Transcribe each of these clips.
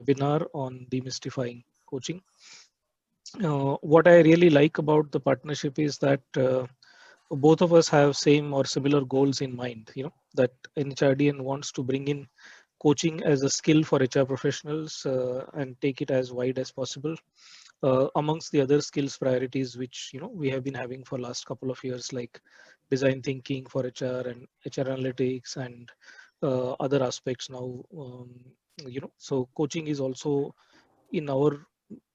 webinar on demystifying coaching. What I really like about the partnership is that both of us have same or similar goals in mind. That NHRDN wants to bring in coaching as a skill for HR professionals and take it as wide as possible. Amongst the other skills priorities, which we have been having for last couple of years, like design thinking for HR and HR analytics and other aspects now. So coaching is also, in our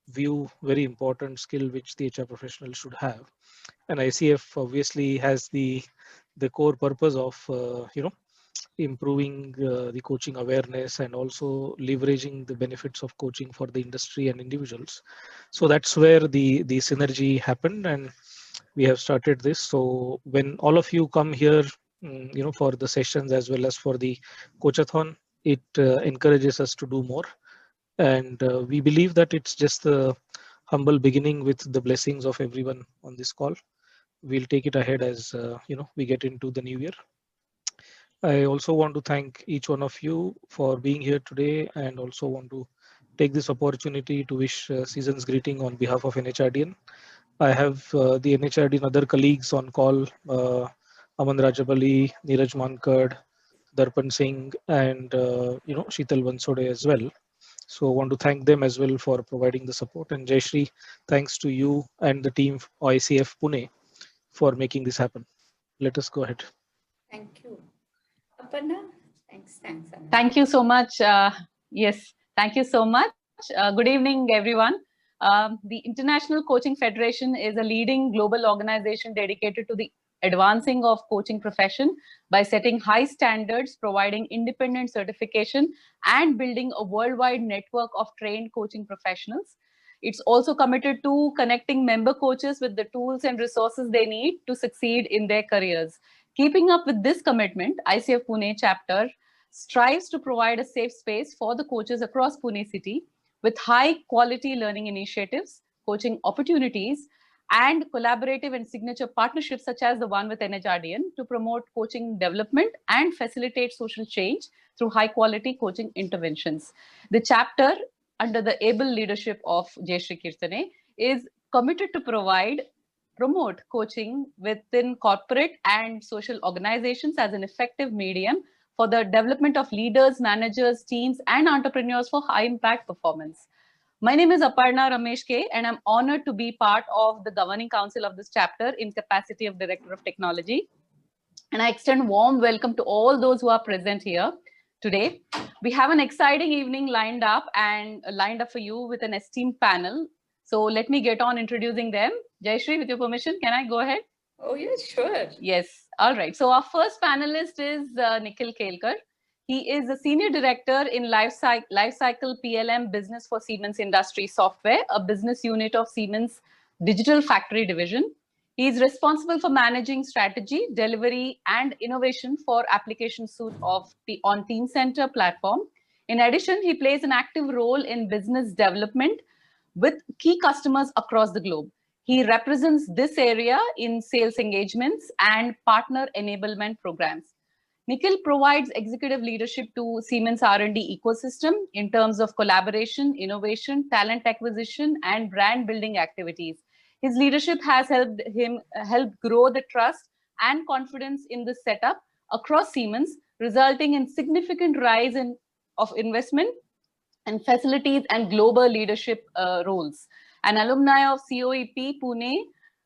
view, very important skill which the HR professional should have. And ICF obviously has the core purpose of improving the coaching awareness and also leveraging the benefits of coaching for the industry and individuals. So that's where the synergy happened, and we have started this. So when all of you come here, for the sessions as well as for the coachathon, it encourages us to do more. And we believe that it's just the humble beginning with the blessings of everyone on this call. We'll take it ahead as we get into the new year. I also want to thank each one of you for being here today, and also want to take this opportunity to wish season's greeting on behalf of NHRDN. I have the NHRDN other colleagues on call, Aman Rajapalli, Neeraj Mankad, Darpan Singh, and Sheetal Bansode as well. So I want to thank them as well for providing the support. And Jayshree, thanks to you and the team ICF Pune for making this happen. Let us go ahead. Thank you. Aparna, thanks. Anna. Thank you so much. Yes, thank you so much. Good evening, everyone. The International Coaching Federation is a leading global organization dedicated to the advancing of coaching profession by setting high standards, providing independent certification, and building a worldwide network of trained coaching professionals. It's also committed to connecting member coaches with the tools and resources they need to succeed in their careers. Keeping up with this commitment, ICF Pune chapter strives to provide a safe space for the coaches across Pune city with high quality learning initiatives, coaching opportunities, and collaborative and signature partnerships such as the one with NHRDN to promote coaching development and facilitate social change through high quality coaching interventions. The chapter, under the able leadership of Jayshree Kirtane, is committed to promote coaching within corporate and social organizations as an effective medium for the development of leaders, managers, teams, and entrepreneurs for high impact performance. My name is Aparna Ramesh K, and I'm honored to be part of the governing council of this chapter in capacity of Director of Technology. And I extend warm welcome to all those who are present here today. We have an exciting evening lined up for you with an esteemed panel. So let me get on introducing them. Jayshree, with your permission, can I go ahead? Oh, yes, sure. Yes. All right. So our first panelist is Nikhil Kelkar. He is a Senior Director in Lifecycle PLM Business for Siemens Industry Software, a business unit of Siemens Digital Factory Division. He is responsible for managing strategy, delivery, and innovation for application suite of on Team Center platform. In addition, he plays an active role in business development with key customers across the globe. He represents this area in sales engagements and partner enablement programs. Nikhil provides executive leadership to Siemens R&D ecosystem in terms of collaboration, innovation, talent acquisition, and brand building activities. His leadership has helped grow the trust and confidence in the setup across Siemens, resulting in significant rise of investment and facilities and global leadership roles. An alumni of COEP Pune,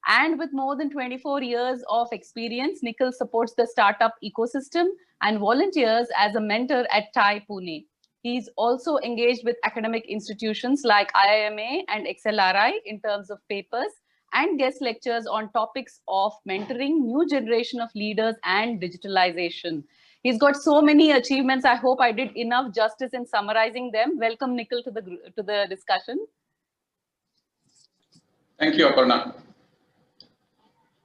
and with more than 24 years of experience, Nikhil supports the startup ecosystem and volunteers as a mentor at TiE Pune. He's also engaged with academic institutions like IIMA and XLRI in terms of papers and guest lectures on topics of mentoring new generation of leaders and digitalization. He's got so many achievements. I hope I did enough justice in summarizing them. Welcome, Nikhil, to the discussion. Thank you, Aparna.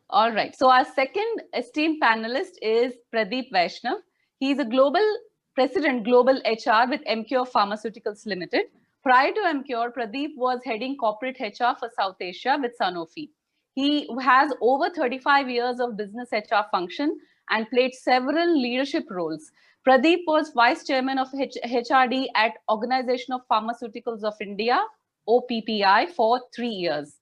All right. So our second esteemed panelist is Pradeep Vaishnav. He's a global president, global HR with MCure Pharmaceuticals Limited. Prior to MCure, Pradeep was heading corporate HR for South Asia with Sanofi. He has over 35 years of business HR function and played several leadership roles. Pradeep was Vice Chairman of HRD at Organization of Pharmaceuticals of India, OPPI, for 3 years.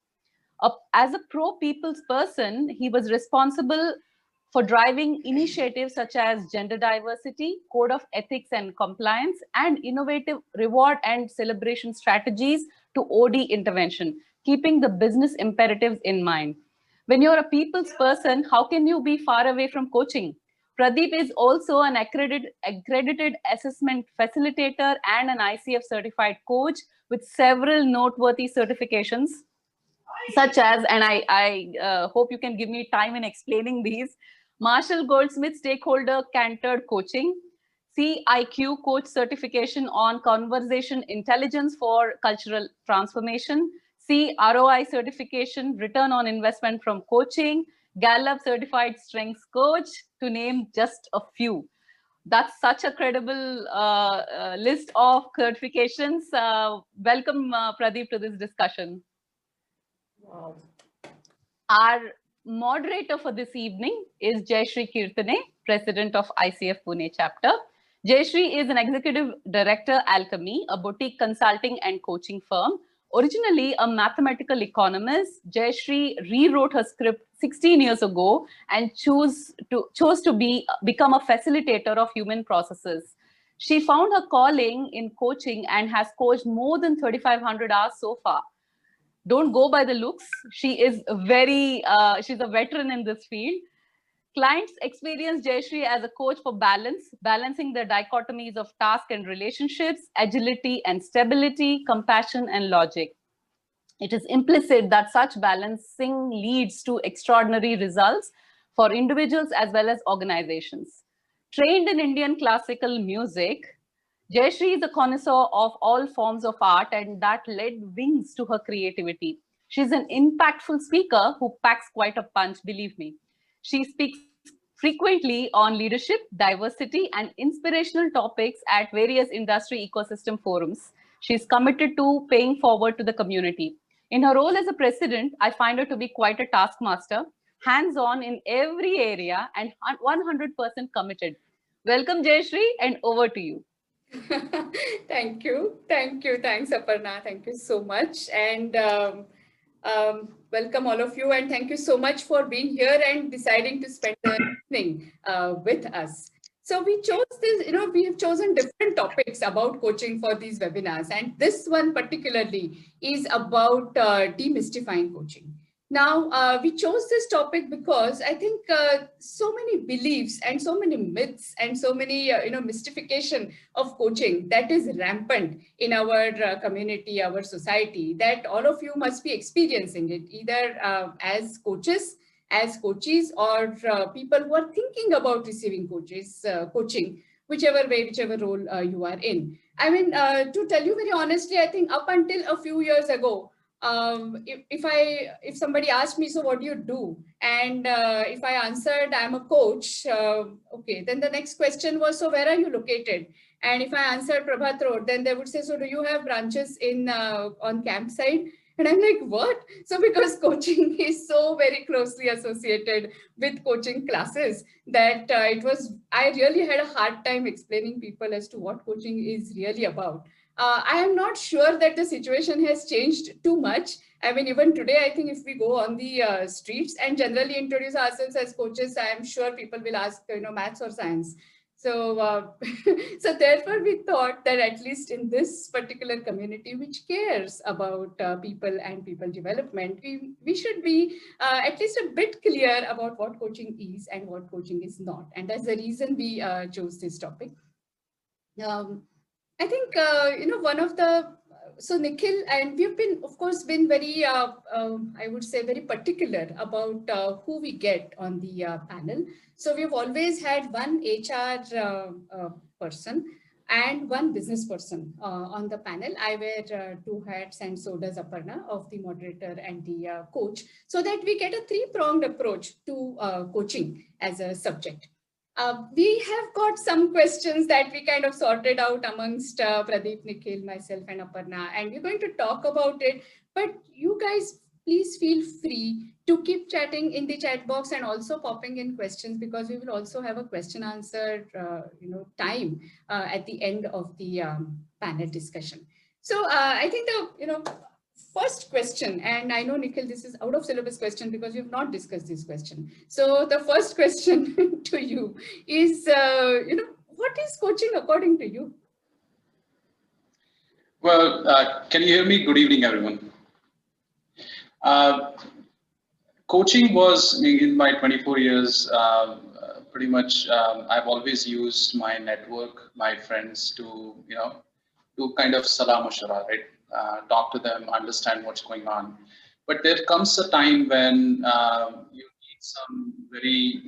As a pro-people's person, he was responsible for driving initiatives such as gender diversity, code of ethics and compliance, and innovative reward and celebration strategies to OD intervention, keeping the business imperatives in mind. When you're a people's person, how can you be far away from coaching? Pradeep is also an accredited assessment facilitator and an ICF certified coach with several noteworthy certifications, such as, and I hope you can give me time in explaining these: Marshall Goldsmith Stakeholder Cantered Coaching, CIQ Coach Certification on Conversation Intelligence for Cultural Transformation, CROI Certification, Return on Investment from Coaching, Gallup Certified Strengths Coach, to name just a few. That's such a credible list of certifications. Welcome, Pradeep, to this discussion. Wow. Our moderator for this evening is Jayshree Kirtane, President of ICF Pune Chapter. Jayshree is an Executive Director, Alchemy, a boutique consulting and coaching firm. Originally a mathematical economist, Jayshree rewrote her script 16 years ago and chose to become a facilitator of human processes. She found her calling in coaching and has coached more than 3,500 hours so far. Don't go by the looks. She is she's a veteran in this field. Clients experience Jayshree as a coach for balancing the dichotomies of task and relationships, agility and stability, compassion and logic. It is implicit that such balancing leads to extraordinary results for individuals as well as organizations. Trained in Indian classical music, Jayshree is a connoisseur of all forms of art, and that led wings to her creativity. She's an impactful speaker who packs quite a punch, believe me. She speaks frequently on leadership, diversity, and inspirational topics at various industry ecosystem forums. She's committed to paying forward to the community. In her role as a president, I find her to be quite a taskmaster, hands-on in every area, and 100% committed. Welcome, Jayshree, and over to you. Thank you. Thanks, Aparna. Thank you so much. And welcome all of you. And thank you so much for being here and deciding to spend the evening with us. So we chose this, we have chosen different topics about coaching for these webinars. And this one particularly is about demystifying coaching. Now, we chose this topic because I think so many beliefs and so many myths and so many, mystification of coaching that is rampant in our community, our society, that all of you must be experiencing it, either as coaches, as coachees, or people who are thinking about receiving coaching, whichever way, whichever role you are in. I mean, to tell you very honestly, I think up until a few years ago, if somebody asked me, so what do you do? And if I answered, I'm a coach, okay, then the next question was, so where are you located? And if I answered Prabhat Road, then they would say, so do you have branches in on campsite? And I'm like, what? So because coaching is so very closely associated with coaching classes that I really had a hard time explaining people as to what coaching is really about. I am not sure that the situation has changed too much. I mean, even today, I think if we go on the streets and generally introduce ourselves as coaches, I am sure people will ask, maths or science. So, so therefore, we thought that at least in this particular community, which cares about people and people development, we should be at least a bit clear about what coaching is and what coaching is not. And that's the reason we chose this topic. I think, one of the, so Nikhil, and we've been, of course, been very, I would say, very particular about who we get on the panel. So we've always had one HR person and one business person on the panel. I wear two hats, and so does Aparna, of the moderator and the coach, so that we get a three-pronged approach to coaching as a subject. We have got some questions that we kind of sorted out amongst Pradeep, Nikhil, myself, and Aparna, and we're going to talk about it. But you guys, please feel free to keep chatting in the chat box and also popping in questions, because we will also have a question answer time at the end of the panel discussion. So I think the first question, and I know, Nikhil, this is out of syllabus question because we have not discussed this question. So the first question to you is, what is coaching according to you? Well, can you hear me? Good evening, everyone. Coaching was, in my 24 years, pretty much, I've always used my network, my friends to, to kind of salah mashwara, right? Talk to them, understand what's going on. But there comes a time when you need some very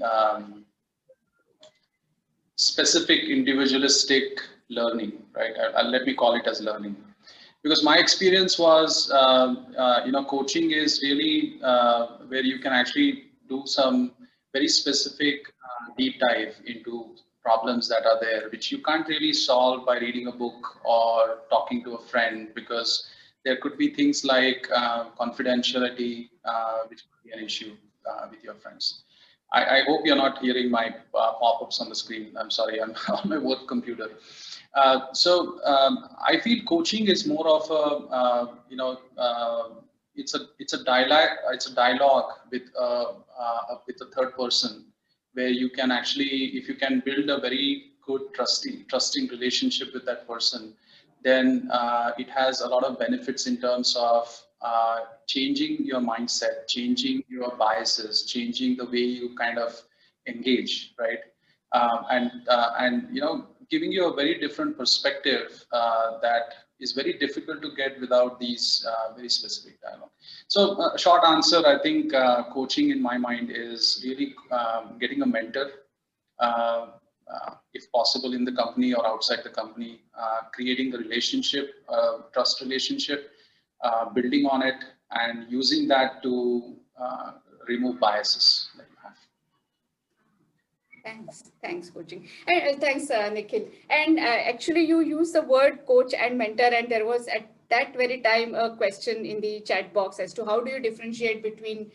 specific individualistic learning, right? Let me call it as learning. Because my experience was, coaching is really where you can actually do some very specific deep dive into problems that are there, which you can't really solve by reading a book or talking to a friend, because there could be things like confidentiality, which could be an issue with your friends. I hope you're not hearing my pop-ups on the screen. I'm sorry, I'm on my work computer. I feel coaching is more of a, it's a dialogue with a third person, where you can actually, if you can build a very good trusting relationship with that person, then it has a lot of benefits in terms of changing your mindset, changing your biases, changing the way you kind of engage, right? Giving you a very different perspective that is very difficult to get without these very specific dialogue. So short answer, I think coaching in my mind is really getting a mentor, if possible in the company or outside the company, creating the relationship, trust relationship, building on it, and using that to remove biases that you have. Thanks, coaching. And thanks, Nikhil. And actually, you use the word coach and mentor, and there was at that very time a question in the chat box as to how do you differentiate between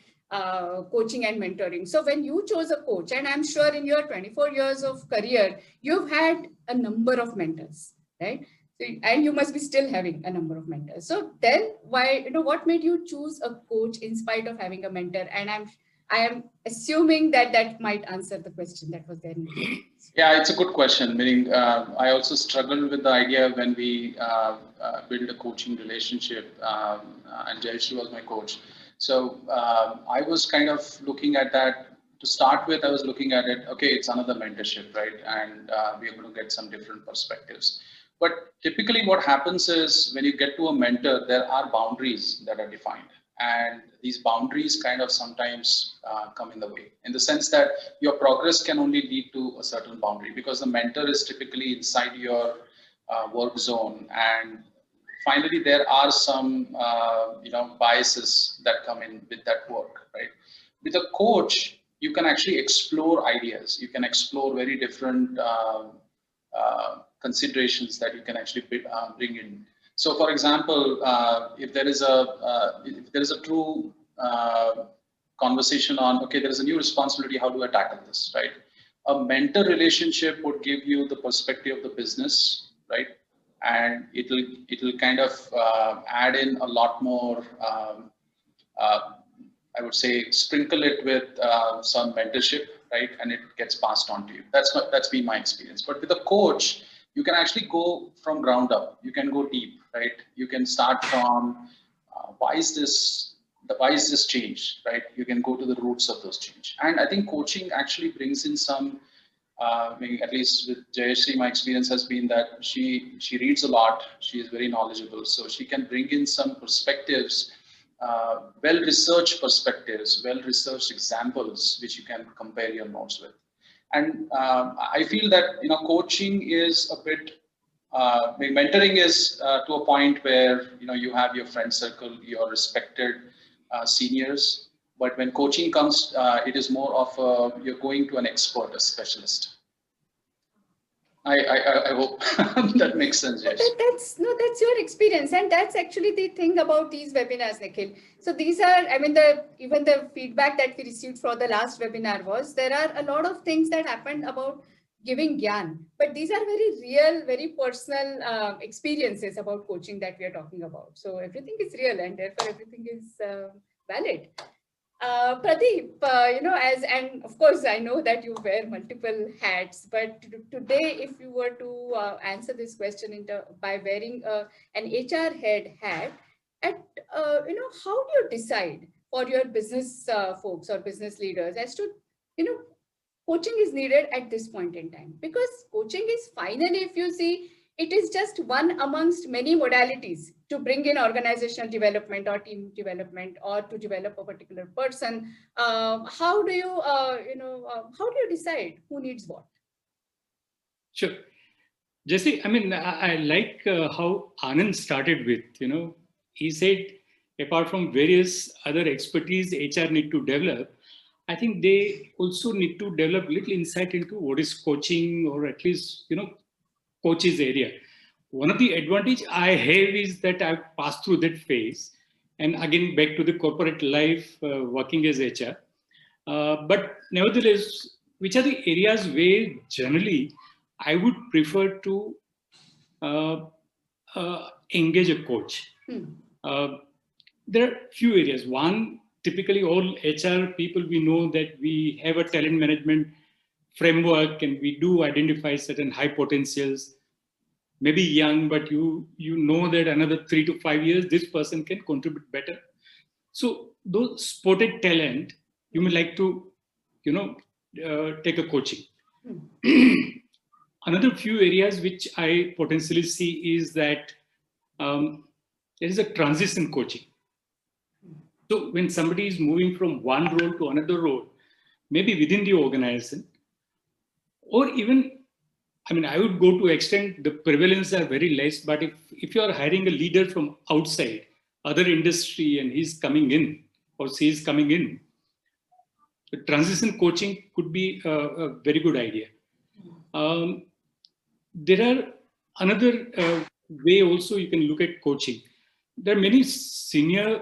coaching and mentoring. So when you chose a coach, and I'm sure in your 24 years of career, you've had a number of mentors, right? So, and you must be still having a number of mentors. So then why, what made you choose a coach in spite of having a mentor? And I am assuming that might answer the question that was there. Yeah, it's a good question. Meaning, I also struggled with the idea when we build a coaching relationship, and Jayshree was my coach. So I was kind of looking at that. To start with, I was looking at it, okay, it's another mentorship, right? And we're going to get some different perspectives. But typically what happens is when you get to a mentor, there are boundaries that are defined. And these boundaries kind of sometimes come in the way, in the sense that your progress can only lead to a certain boundary, because the mentor is typically inside your work zone. And finally, there are some biases that come in with that work, right? With a coach, you can actually explore ideas. You can explore very different considerations that you can actually bring in. So, for example, if there is a true conversation on, okay, there is a new responsibility, how do I tackle this, right? A mentor relationship would give you the perspective of the business, right? And it'll kind of add in a lot more. I would say sprinkle it with some mentorship, right? And it gets passed on to you. That's been my experience. But with a coach, you can actually go from ground up. You can go deep, right? You can start from why is this change, right? You can go to the roots of those change. And I think coaching actually brings in some, maybe at least with Jayshree, my experience has been that she reads a lot. She is very knowledgeable, so she can bring in some perspectives, well-researched perspectives, well-researched examples, which you can compare your notes with. And I feel that coaching is a bit, mentoring is to a point where you have your friend circle, your respected seniors. But when coaching comes, it is more of you're going to an expert, a specialist. I hope that makes sense. Yes. That's your experience, and that's actually the thing about these webinars, Nikhil. So these are, I mean, even the feedback that we received for the last webinar was there are a lot of things that happened about giving gyan, but these are very real, very personal experiences about coaching that we are talking about. So everything is real, and therefore everything is valid. Pradeep, and of course, I know that you wear multiple hats, but today, if you were to answer this question by wearing an HR head hat, how do you decide for your business folks or business leaders as to, coaching is needed at this point in time? Because coaching is finally, if you see, it is just one amongst many modalities to bring in organizational development or team development or to develop a particular person. How do you decide who needs what? Sure. Jayshree, I mean, I like how Anand started with, he said, apart from various other expertise HR need to develop, I think they also need to develop little insight into what is coaching, or at least, coaches area. One of the advantage I have is that I've passed through that phase, and again back to the corporate life, working as HR. But nevertheless, which are the areas where generally I would prefer to engage a coach? There are few areas. One, typically all HR people, we know that we have a talent management framework and we do identify certain high potentials, maybe young, but you know that another 3 to 5 years, this person can contribute better. So those spotted talent, you may like to, take a coaching. Another few areas which I potentially see is that there is a transition coaching. So when somebody is moving from one role to another role, maybe within the organization, or even, I would go to extent the prevalence are very less, but if you are hiring a leader from outside, other industry, and he's coming in or she is coming in, the transition coaching could be a very good idea. There are another way also you can look at coaching. There are many senior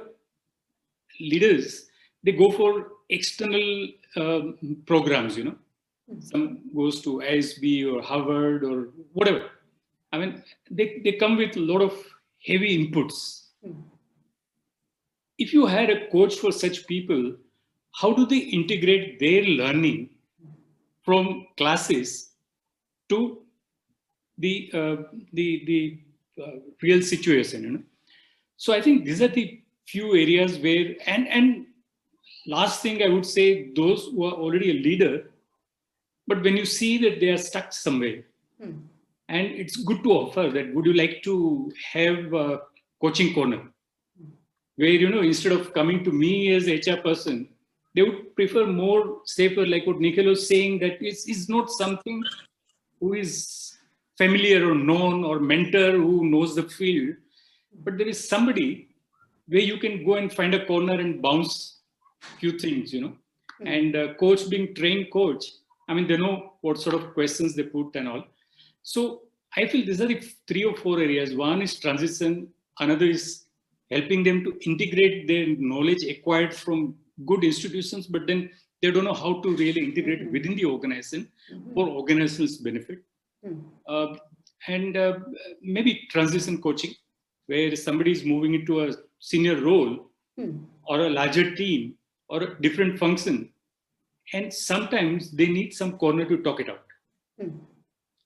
leaders, they go for external programs, Some goes to ISB or Harvard or whatever. They come with a lot of heavy inputs. If you had a coach for such people, how do they integrate their learning from classes to the real situation? So I think these are the few areas where, and last thing I would say, those who are already a leader, but when you see that they are stuck somewhere, and it's good to offer that, would you like to have a coaching corner? Where, instead of coming to me as HR person, they would prefer more safer, like what Nikhil was saying, that it's not something who is familiar or known or mentor who knows the field, but there is somebody where you can go and find a corner and bounce few things, and coach being trained coach, they know what sort of questions they put and all. So I feel these are the 3 or 4 areas. One is transition. Another is helping them to integrate their knowledge acquired from good institutions, but then they don't know how to really integrate it within the organization for organization's benefit. And maybe transition coaching, where somebody is moving into a senior role or a larger team or a different function, and sometimes they need some corner to talk it out.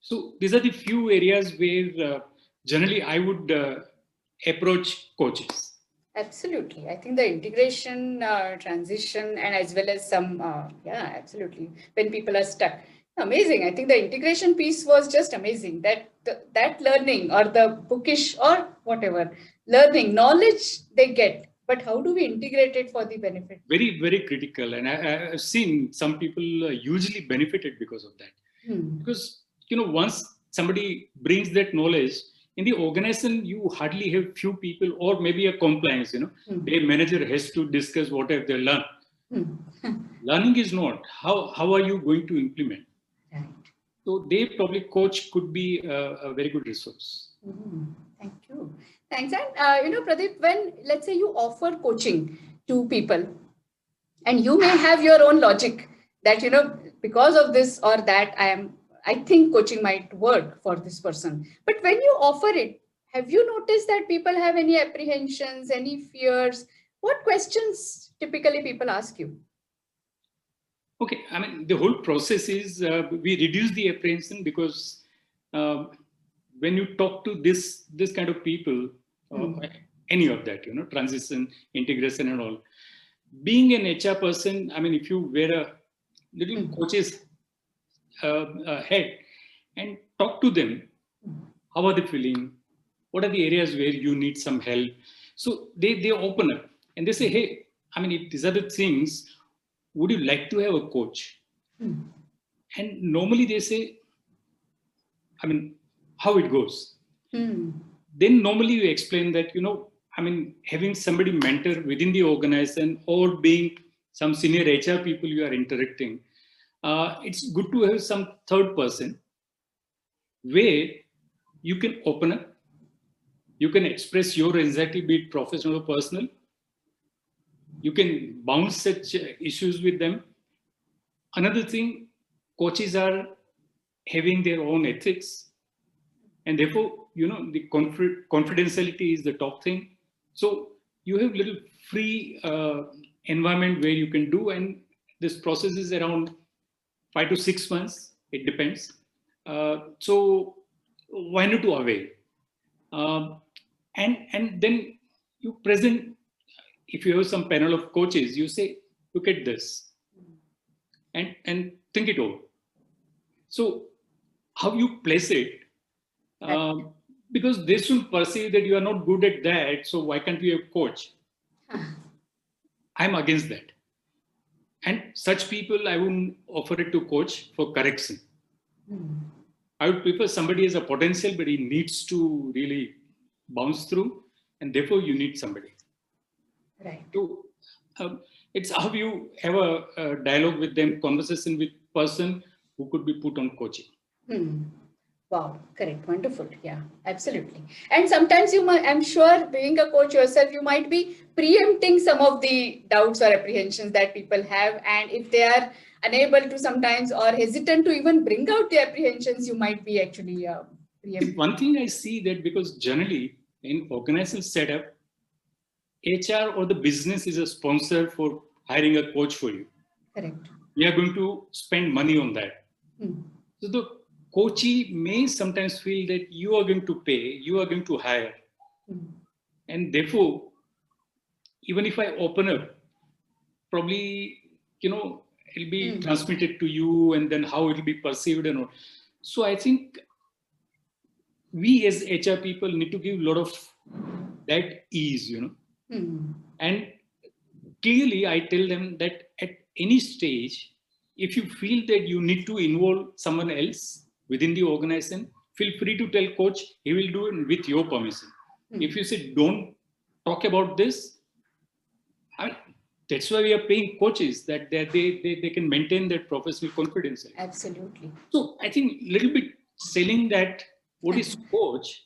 So these are the few areas where generally I would approach coaches. Absolutely. I think the integration, transition, and as well as some, absolutely, when people are stuck. Amazing. I think the integration piece was just amazing. That learning, or the bookish or whatever learning, knowledge they get, but how do we integrate it for the benefit? Very, very critical. And I've seen some people hugely benefited because of that. Because, once somebody brings that knowledge, in the organization, you hardly have few people, or maybe a compliance, their manager has to discuss what have they learned. Learning is not. How are you going to implement? Right. So they probably coach could be a very good resource. Thank you. Thanks. And Pradeep, when let's say you offer coaching to people, and you may have your own logic that because of this or that, I think coaching might work for this person. But when you offer it, have you noticed that people have any apprehensions, any fears? What questions typically people ask you? Okay, I mean, the whole process is we reduce the apprehension because when you talk to this kind of people, any of that, transition, integration and all, being an HR person, I mean, if you wear a little coach's head and talk to them, how are they feeling? What are the areas where you need some help? So they open up and they say, hey, I mean, if these are the things, would you like to have a coach? And normally they say, I mean, how it goes. Then normally you explain that, I mean, having somebody mentor within the organization or being some senior HR people you are interacting, it's good to have some third person where you can open up, you can express your anxiety, be it professional or personal. You can bounce such issues with them. Another thing, coaches are having their own ethics, and therefore, the confidentiality is the top thing. So you have little free environment where you can do, and this process is around 5 to 6 months. It depends. So why not to avail? And then you present. If you have some panel of coaches, you say, look at this and think it over. So how you place it, because they should perceive that you are not good at that, so why can't you have a coach? I'm against that. And such people, I wouldn't offer it to coach for correction. I would prefer somebody has a potential, but he needs to really bounce through, and therefore you need somebody. Right. So it's how you have a dialogue with them, conversation with person who could be put on coaching. Wow, correct. Wonderful. Yeah, absolutely. And sometimes I'm sure being a coach yourself, you might be preempting some of the doubts or apprehensions that people have. And if they are unable to sometimes or hesitant to even bring out the apprehensions, you might be actually preempting. One thing I see that because generally in organizational setup, HR or the business is a sponsor for hiring a coach for you. Correct. We are going to spend money on that. So the coachee may sometimes feel that you are going to pay, you are going to hire. And therefore, even if I open up, probably, it'll be transmitted to you and then how it'll be perceived and all. So I think we as HR people need to give a lot of that ease, And clearly I tell them that at any stage, if you feel that you need to involve someone else within the organization, feel free to tell coach, he will do it with your permission. If you say, don't talk about this, that's why we are paying coaches, that they can maintain that professional confidence. Absolutely. So I think a little bit selling that what is coach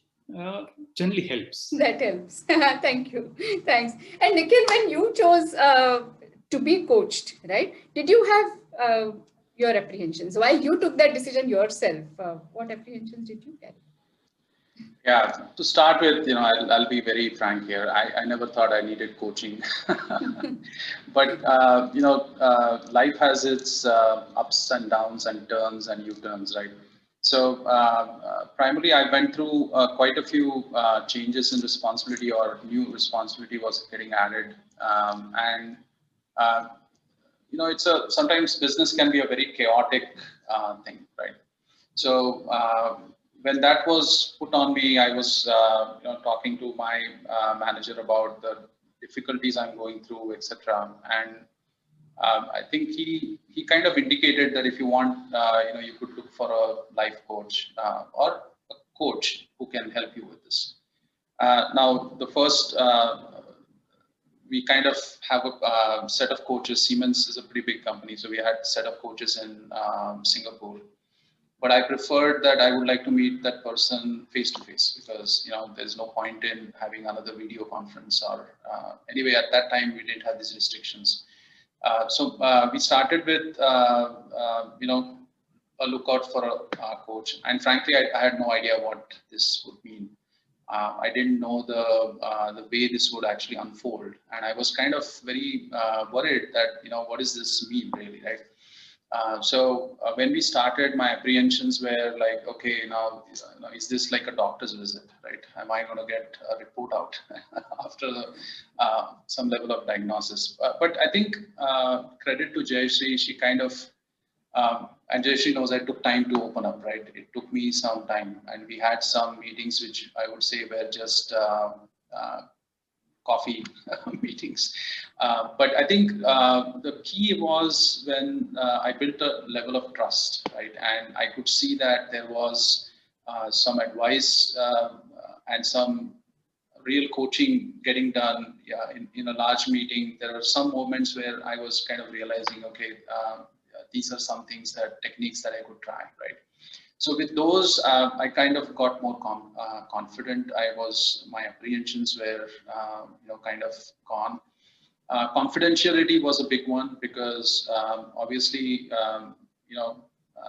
generally helps. That helps. Thank you. Thanks. And Nikhil, when you chose to be coached, right? Did you have your apprehensions while you took that decision yourself? What apprehensions did you get? Yeah, to start with, I'll be very frank here. I never thought I needed coaching, but life has its ups and downs and turns and U-turns, right? So primarily, I went through quite a few changes in responsibility, or new responsibility was getting added, and sometimes business can be a very chaotic thing, right? So when that was put on me, I was talking to my manager about the difficulties I'm going through, etc. And I think he kind of indicated that if you want, you could look for a life coach or a coach who can help you with this. Now, the first, we kind of have a set of coaches. Siemens is a pretty big company, so we had a set of coaches in Singapore. but I preferred that I would like to meet that person face to face, because there's no point in having another video conference or anyway at that time we didn't have these restrictions. So we started with a lookout for a coach, and frankly I had no idea what this would mean. I didn't know the way this would actually unfold, and I was kind of very worried that what does this mean really, right? So when we started, my apprehensions were like, okay, now is this like a doctor's visit, right? Am I going to get a report out after some level of diagnosis? But I think credit to Jayshree, she kind of, and Jayshree knows I took time to open up, right? It took me some time, and we had some meetings which I would say were just coffee meetings. But I think the key was when I built a level of trust, right? And I could see that there was some advice and some real coaching getting done in a large meeting. There were some moments where I was kind of realizing, okay, these are some things techniques that I could try, right? So with those, I kind of got more confident. My apprehensions were, kind of gone. Confidentiality was a big one because obviously,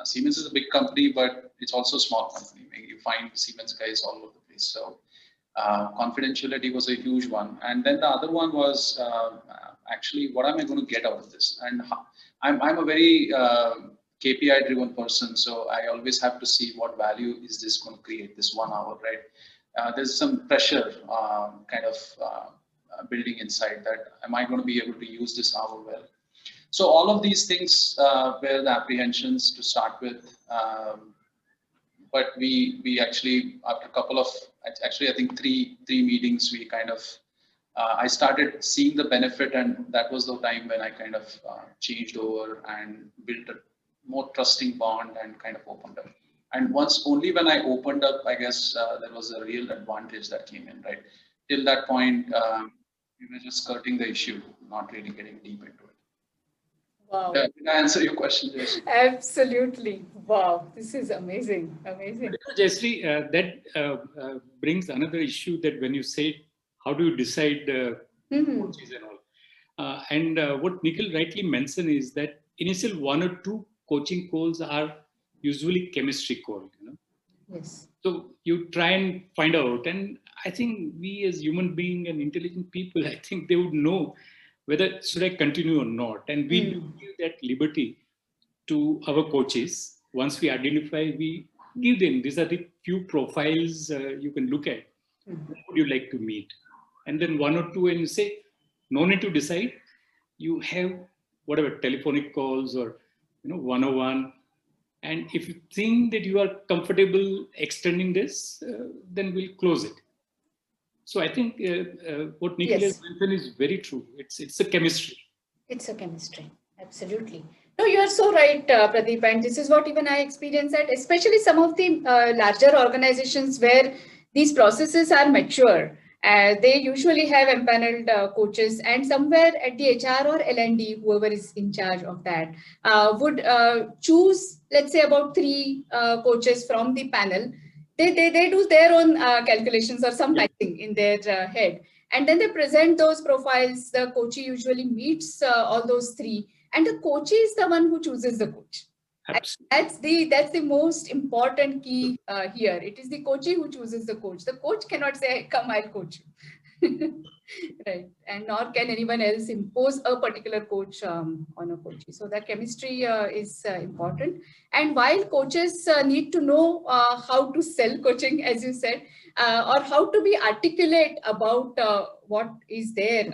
Siemens is a big company, but it's also a small company. You find Siemens guys all over the place. So confidentiality was a huge one. And then the other one was actually, what am I going to get out of this? And I'm a very KPI driven person, so I always have to see what value is this going to create, this 1 hour, right? There's some pressure kind of building inside that, am I going to be able to use this hour well? So all of these things were the apprehensions to start with. But we actually, after a couple of, actually I think three meetings, we kind of, I started seeing the benefit, and that was the time when I kind of changed over and built a more trusting bond and kind of opened up. And only when I opened up, I guess there was a real advantage that came in, right? Till that point, we were just skirting the issue, not really getting deep into it. Wow. Did I answer your question, Jayshree? Absolutely. Wow. This is amazing. Amazing. Jayshree, that brings another issue, that when you say, how do you decide coaches and all? And what Nikhil rightly mentioned is that initial 1 or 2 coaching calls are usually chemistry call. Yes. So you try and find out, and I think we as human beings and intelligent people, I think they would know whether should I continue or not. And we do give that liberty to our coaches. Once we identify, we give them, these are the few profiles you can look at. Who would you like to meet? And then 1 or 2, and you say, no need to decide. You have whatever telephonic calls or one-on-one. And if you think that you are comfortable extending this, then we'll close it. So I think what Nikhil has mentioned is very true. It's a chemistry. It's a chemistry. Absolutely. No, you are so right, Pradeep. And this is what even I experience at, especially some of the larger organizations where these processes are mature. They usually have empaneled coaches, and somewhere at the HR or L&D, whoever is in charge of that, would choose, let's say, about 3 coaches from the panel. They do their own calculations or some matching in their head. And then they present those profiles. The coachee usually meets all those 3. And the coachee is the one who chooses the coach. That's the most important key here. It is the coachee who chooses the coach. The coach cannot say, hey, come, I'll coach you. Right. And nor can anyone else impose a particular coach on a coachee. So that chemistry is important. And while coaches need to know how to sell coaching, as you said, or how to be articulate about what is there.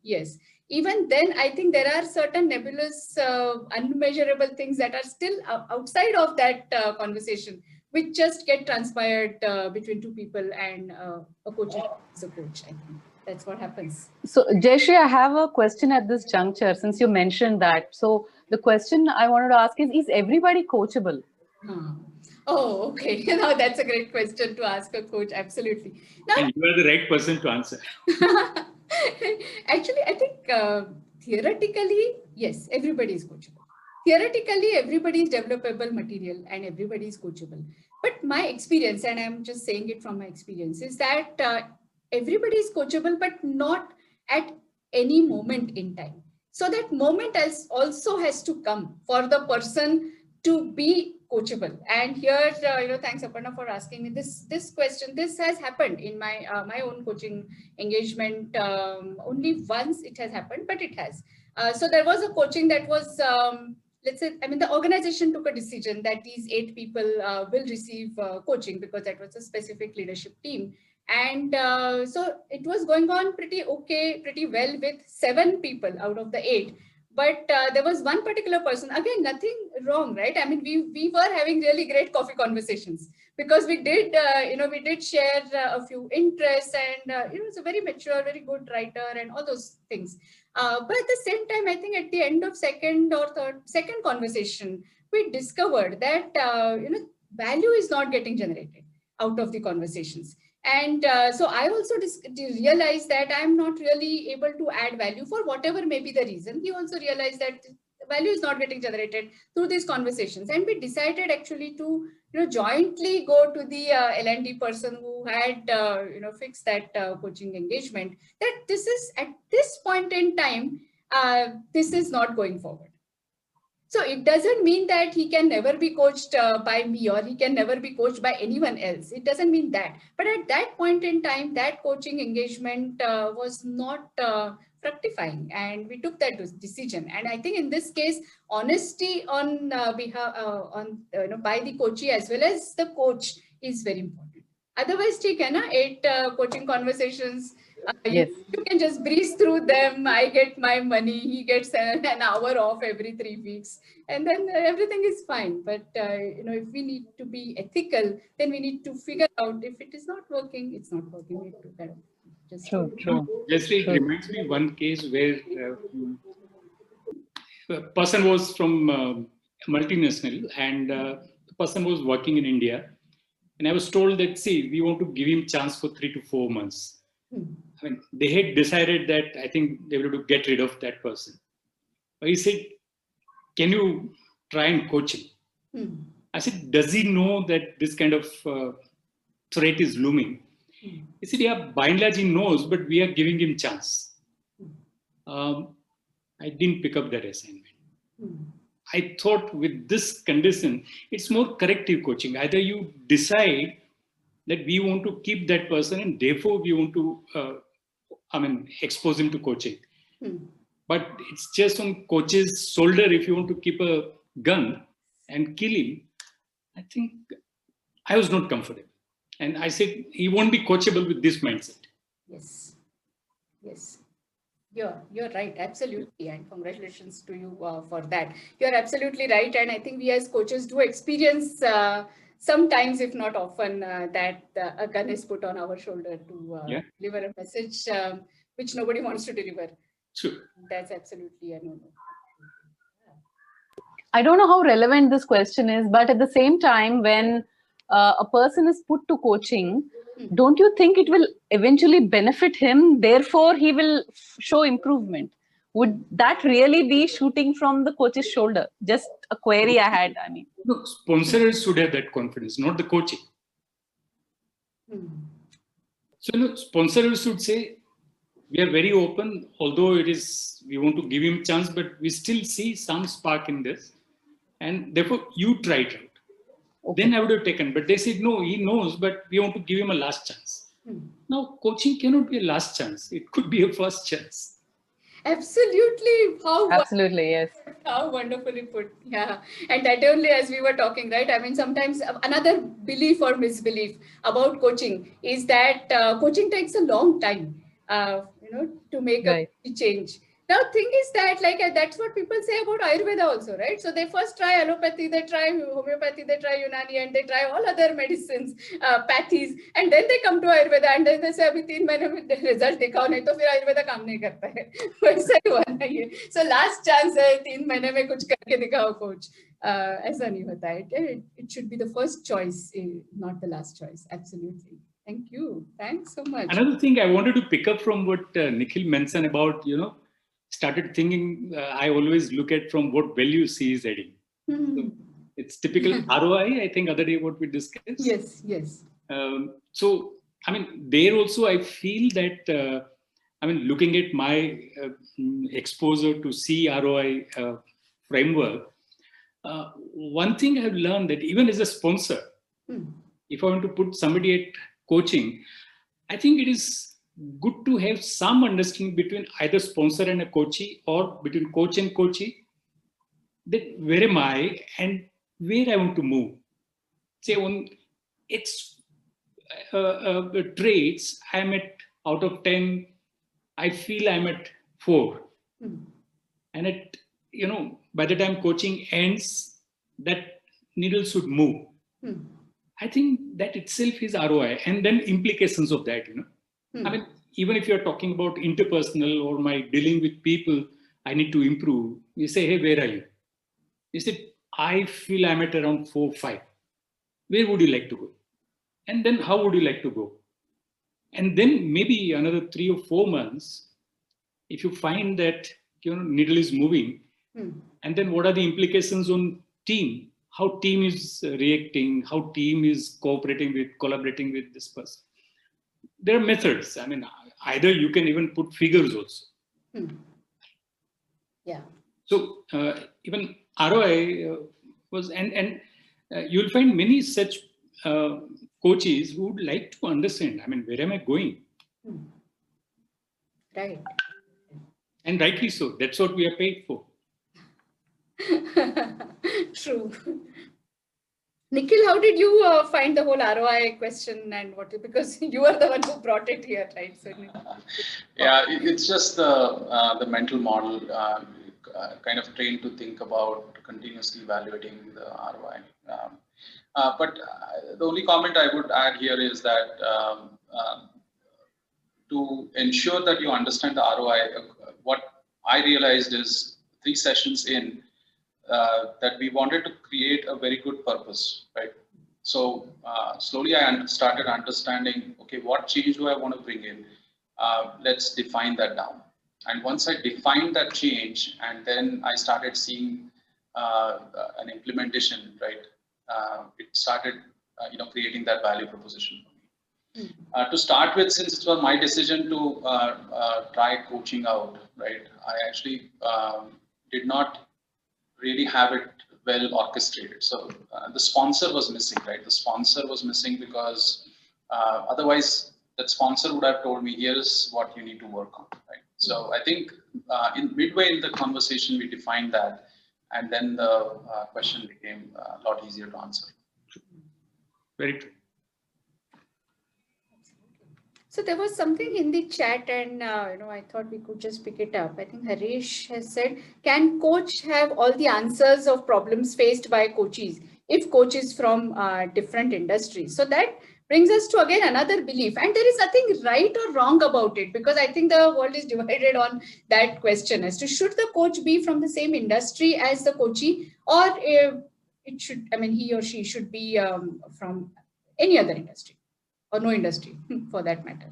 Yes. Even then, I think there are certain nebulous, unmeasurable things that are still outside of that conversation, which just get transpired between 2 people, and a coach is a coach. I think that's what happens. So, Jayshree, I have a question at this juncture, since you mentioned that. So the question I wanted to ask is everybody coachable? Oh, okay. Now that's a great question to ask a coach. Absolutely. Now, and you are the right person to answer. Actually, I think theoretically, yes, everybody is coachable. theoretically, everybody is developable material and everybody is coachable. But my experience, and I'm just saying it from my experience, is that everybody is coachable, but not at any moment in time. So that moment also has to come for the person to be coachable. And here, thanks Aparna for asking me this question. This has happened in my my own coaching engagement. Only once it has happened, but it has. So there was a coaching that was, let's say, I mean, the organization took a decision that these 8 people will receive coaching because that was a specific leadership team. And so it was going on pretty well with 7 people out of the 8. But there was one particular person, again, nothing wrong, right? I mean, we were having really great coffee conversations because we did, we did share a few interests, and it's a very mature, very good writer and all those things. But at the same time, I think at the end of second conversation, we discovered that, value is not getting generated out of the conversations. And so I also realized that I'm not really able to add value for whatever may be the reason. He also realized that value is not getting generated through these conversations. And we decided actually to, jointly go to the L&D person who had, fixed that coaching engagement, that this is at this point in time, this is not going forward. So it doesn't mean that he can never be coached by me or he can never be coached by anyone else. It doesn't mean that. But at that point in time, that coaching engagement was not fructifying, and we took that decision. And I think in this case, honesty on behalf by the coachee as well as the coach is very important. Otherwise, 8 coaching conversations. Yes. You can just breeze through them. I get my money. He gets an hour off every 3 weeks, and then everything is fine. But if we need to be ethical, then we need to figure out if it is not working, it's not working. We need to kind of just True. Jayshree, it reminds me one case where a person was from multinational, and the person was working in India, and I was told that, see, we want to give him chance for 3 to 4 months. I mean, they had decided that I think they were to get rid of that person. But he said, can you try and coach him? I said, does he know that this kind of threat is looming? He said, yeah, by and large he knows, but we are giving him chance. I didn't pick up that assignment. I thought with this condition, it's more corrective coaching. Either you decide that we want to keep that person and therefore we want to expose him to coaching. But it's just on coach's shoulder if you want to keep a gun and kill him. I think I was not comfortable. And I said, he won't be coachable with this mindset. Yes. You're right, absolutely, and congratulations to you for that. You're absolutely right, and I think we as coaches do experience sometimes, if not often, that a gun is put on our shoulder to deliver a message which nobody wants to deliver. Sure. That's absolutely a no-no. I don't know how relevant this question is, but at the same time, when a person is put to coaching, don't you think it will eventually benefit him? Therefore, he will show improvement. Would that really be shooting from the coach's shoulder? Just a query I had. I mean, no, sponsors should have that confidence, not the coaching. So, sponsors should say, we are very open, although we want to give him a chance, but we still see some spark in this. And therefore, you try it out. Okay. Then I would have taken, but they said, no, he knows, but we want to give him a last chance. Now, coaching cannot be a last chance. It could be a first chance. Absolutely. Absolutely, yes. How wonderfully put. Yeah. And that only, as we were talking, right? I mean, sometimes another belief or misbelief about coaching is that coaching takes a long time, to make a change. Now, thing is that, that's what people say about Ayurveda also, right? So they first try allopathy, they try homeopathy, they try Unani, and they try all other medicines, pathies, and then they come to Ayurveda, and then they say, "Abhi 3 mahine mein result dikhao nahi, to fir Ayurveda kaam nahi karta hai." वैसा ही हुआ ना ये. So last chance है, 3 महीने में कुछ करके दिखाओ, coach. ऐसा नहीं होता है. It should be the first choice, not the last choice. Absolutely. Thank you. Thanks so much. Another thing I wanted to pick up from what Nikhil mentioned about, started thinking, I always look at from what value C is adding. So it's typical ROI, I think other day what we discussed. Yes, yes. So, I mean, there also I feel that, I mean, looking at my exposure to C ROI framework, one thing I've learned that even as a sponsor, if I want to put somebody at coaching, I think it is good to have some understanding between either sponsor and a coachee, or between coach and coachee, that where am I and where I want to move. Say on X traits, I'm at, out of 10, I feel I'm at 4. And at, you know, by the time coaching ends, that needle should move. I think that itself is ROI, and then implications of that, you know. I mean, even if you're talking about interpersonal or my dealing with people, I need to improve. You say, hey, where are you? You say, I feel I'm at around 4, 5. Where would you like to go? And then how would you like to go? And then maybe another 3 or 4 months, if you find that, you know, needle is moving, and then what are the implications on team? How team is reacting, how team is collaborating with this person. There are methods. I mean, either you can even put figures also. Yeah. So even ROI was, and you'll find many such coaches who would like to understand, I mean, where am I going? Right. And rightly so. That's what we are paid for. True. Nikhil, how did you find the whole ROI question and what? Because you are the one who brought it here, right? So, yeah, it's just the mental model, kind of trained to think about continuously evaluating the ROI. But the only comment I would add here is that to ensure that you understand the ROI, what I realized is 3 sessions in, that we wanted to create a very good purpose, right? So slowly I started understanding, okay, what change do I want to bring in? Let's define that down. And once I defined that change, and then I started seeing an implementation, right? It started, creating that value proposition for me. To start with, since it was my decision to try coaching out, right? I actually did not really have it well orchestrated. So the sponsor was missing, right? The sponsor was missing because otherwise that sponsor would have told me, here's what you need to work on, right? So I think in midway in the conversation, we defined that, and then the question became a lot easier to answer. Very true. So there was something in the chat, and I thought we could just pick it up. I think Harish has said, "Can coach have all the answers of problems faced by coaches if coaches from different industries?" So that brings us to again another belief, and there is nothing right or wrong about it, because I think the world is divided on that question as to should the coach be from the same industry as the coachee, or it should, I mean, he or she should be from any other industry. Or no industry, for that matter.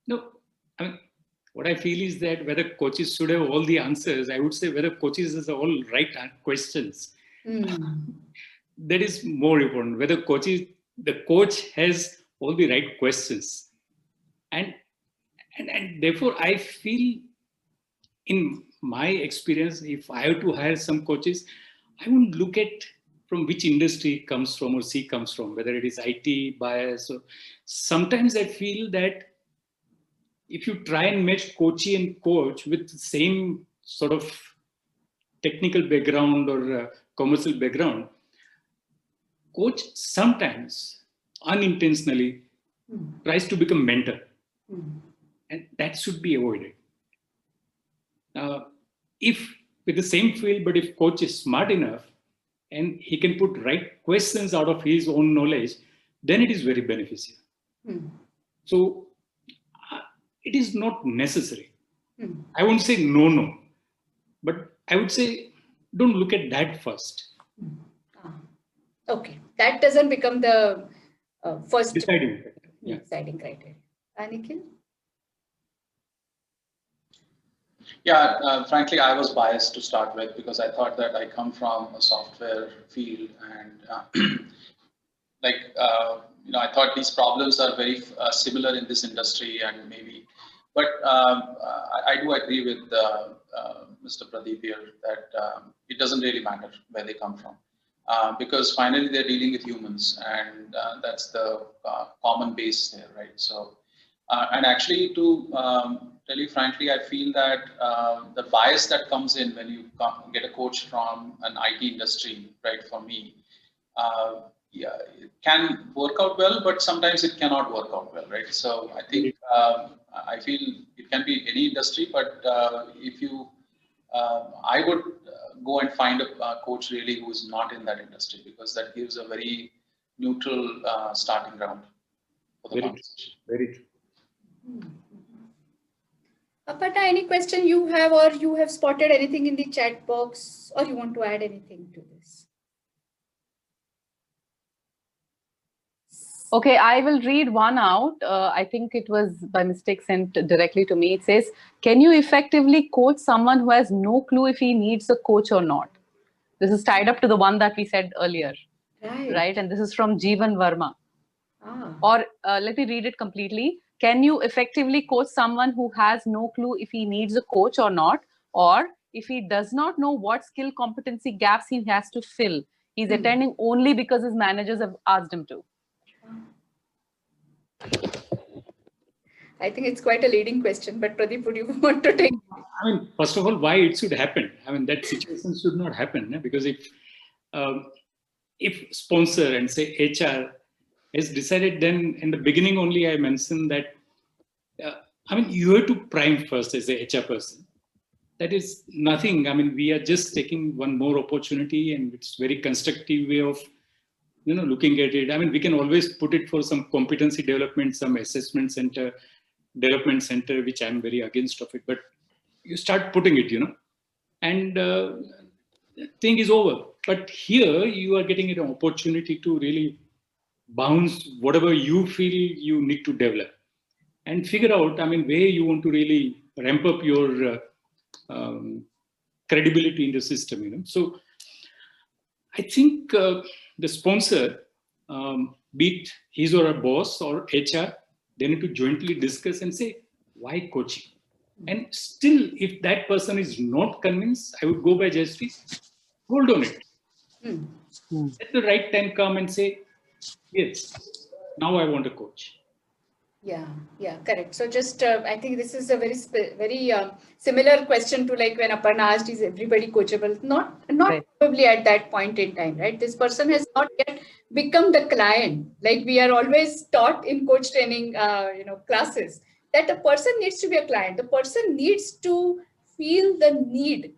No, I mean, what I feel is that whether coaches should have all the answers, I would say whether coaches has all right questions. That is more important. Whether the coach has all the right questions, and therefore I feel, in my experience, if I have to hire some coaches, I wouldn't look at from which industry it comes from or C comes from, whether it is IT, bias. So sometimes I feel that if you try and match coachee and coach with the same sort of technical background or commercial background, coach sometimes unintentionally tries to become mentor. And that should be avoided. If with the same field, but if coach is smart enough, and he can put right questions out of his own knowledge, then it is very beneficial. So it is not necessary. I won't say no, but I would say don't look at that first. Okay, that doesn't become the first deciding criteria. Nikhil? Yeah, frankly, I was biased to start with because I thought that I come from a software field and I thought these problems are very similar in this industry and maybe, but I do agree with Mr. Pradeep here that it doesn't really matter where they come from because finally they're dealing with humans and that's the common base there, right? So, and actually to tell you frankly, I feel that the bias that comes in when you get a coach from an IT industry, right, for me, yeah, it can work out well, but sometimes it cannot work out well, right? So I think I feel it can be any industry, but if you, I would go and find a coach really who is not in that industry because that gives a very neutral starting ground for the conversation. Very true. Aparna, any question you have or you have spotted anything in the chat box or you want to add anything to this? Okay, I will read one out. I think it was by mistake sent directly to me. It says, can you effectively coach someone who has no clue if he needs a coach or not? This is tied up to the one that we said earlier. Right? And this is from Jeevan Verma. Or let me read it completely. Can you effectively coach someone who has no clue if he needs a coach or not? Or if he does not know what skill competency gaps he has to fill, he's attending only because his managers have asked him to. I think it's quite a leading question, but Pradeep, would you want to take? I mean, first of all, why it should happen? I mean, that situation should not happen because if sponsor and say HR has decided, then in the beginning only I mentioned that, I mean, you have to prime first as a HR person. That is nothing. I mean, we are just taking one more opportunity and it's very constructive way of, looking at it. I mean, we can always put it for some competency development, some assessment center, development center, which I'm very against of it, but you start putting it, and thing is over. But here you are getting an opportunity to really bounce whatever you feel you need to develop and figure out, I mean, where you want to really ramp up your credibility in the system, So I think the sponsor, be it his or her boss or HR, they need to jointly discuss and say, why coaching? And still, if that person is not convinced, I would go by Jayshree, hold on it. At the right time come and say, yes, now I want a coach. Yeah, correct. So just, I think this is a very similar question to like when Aparna asked, is everybody coachable? Not right. Probably at that point in time, right? This person has not yet become the client. Like we are always taught in coach training, classes, that the person needs to be a client. The person needs to feel the need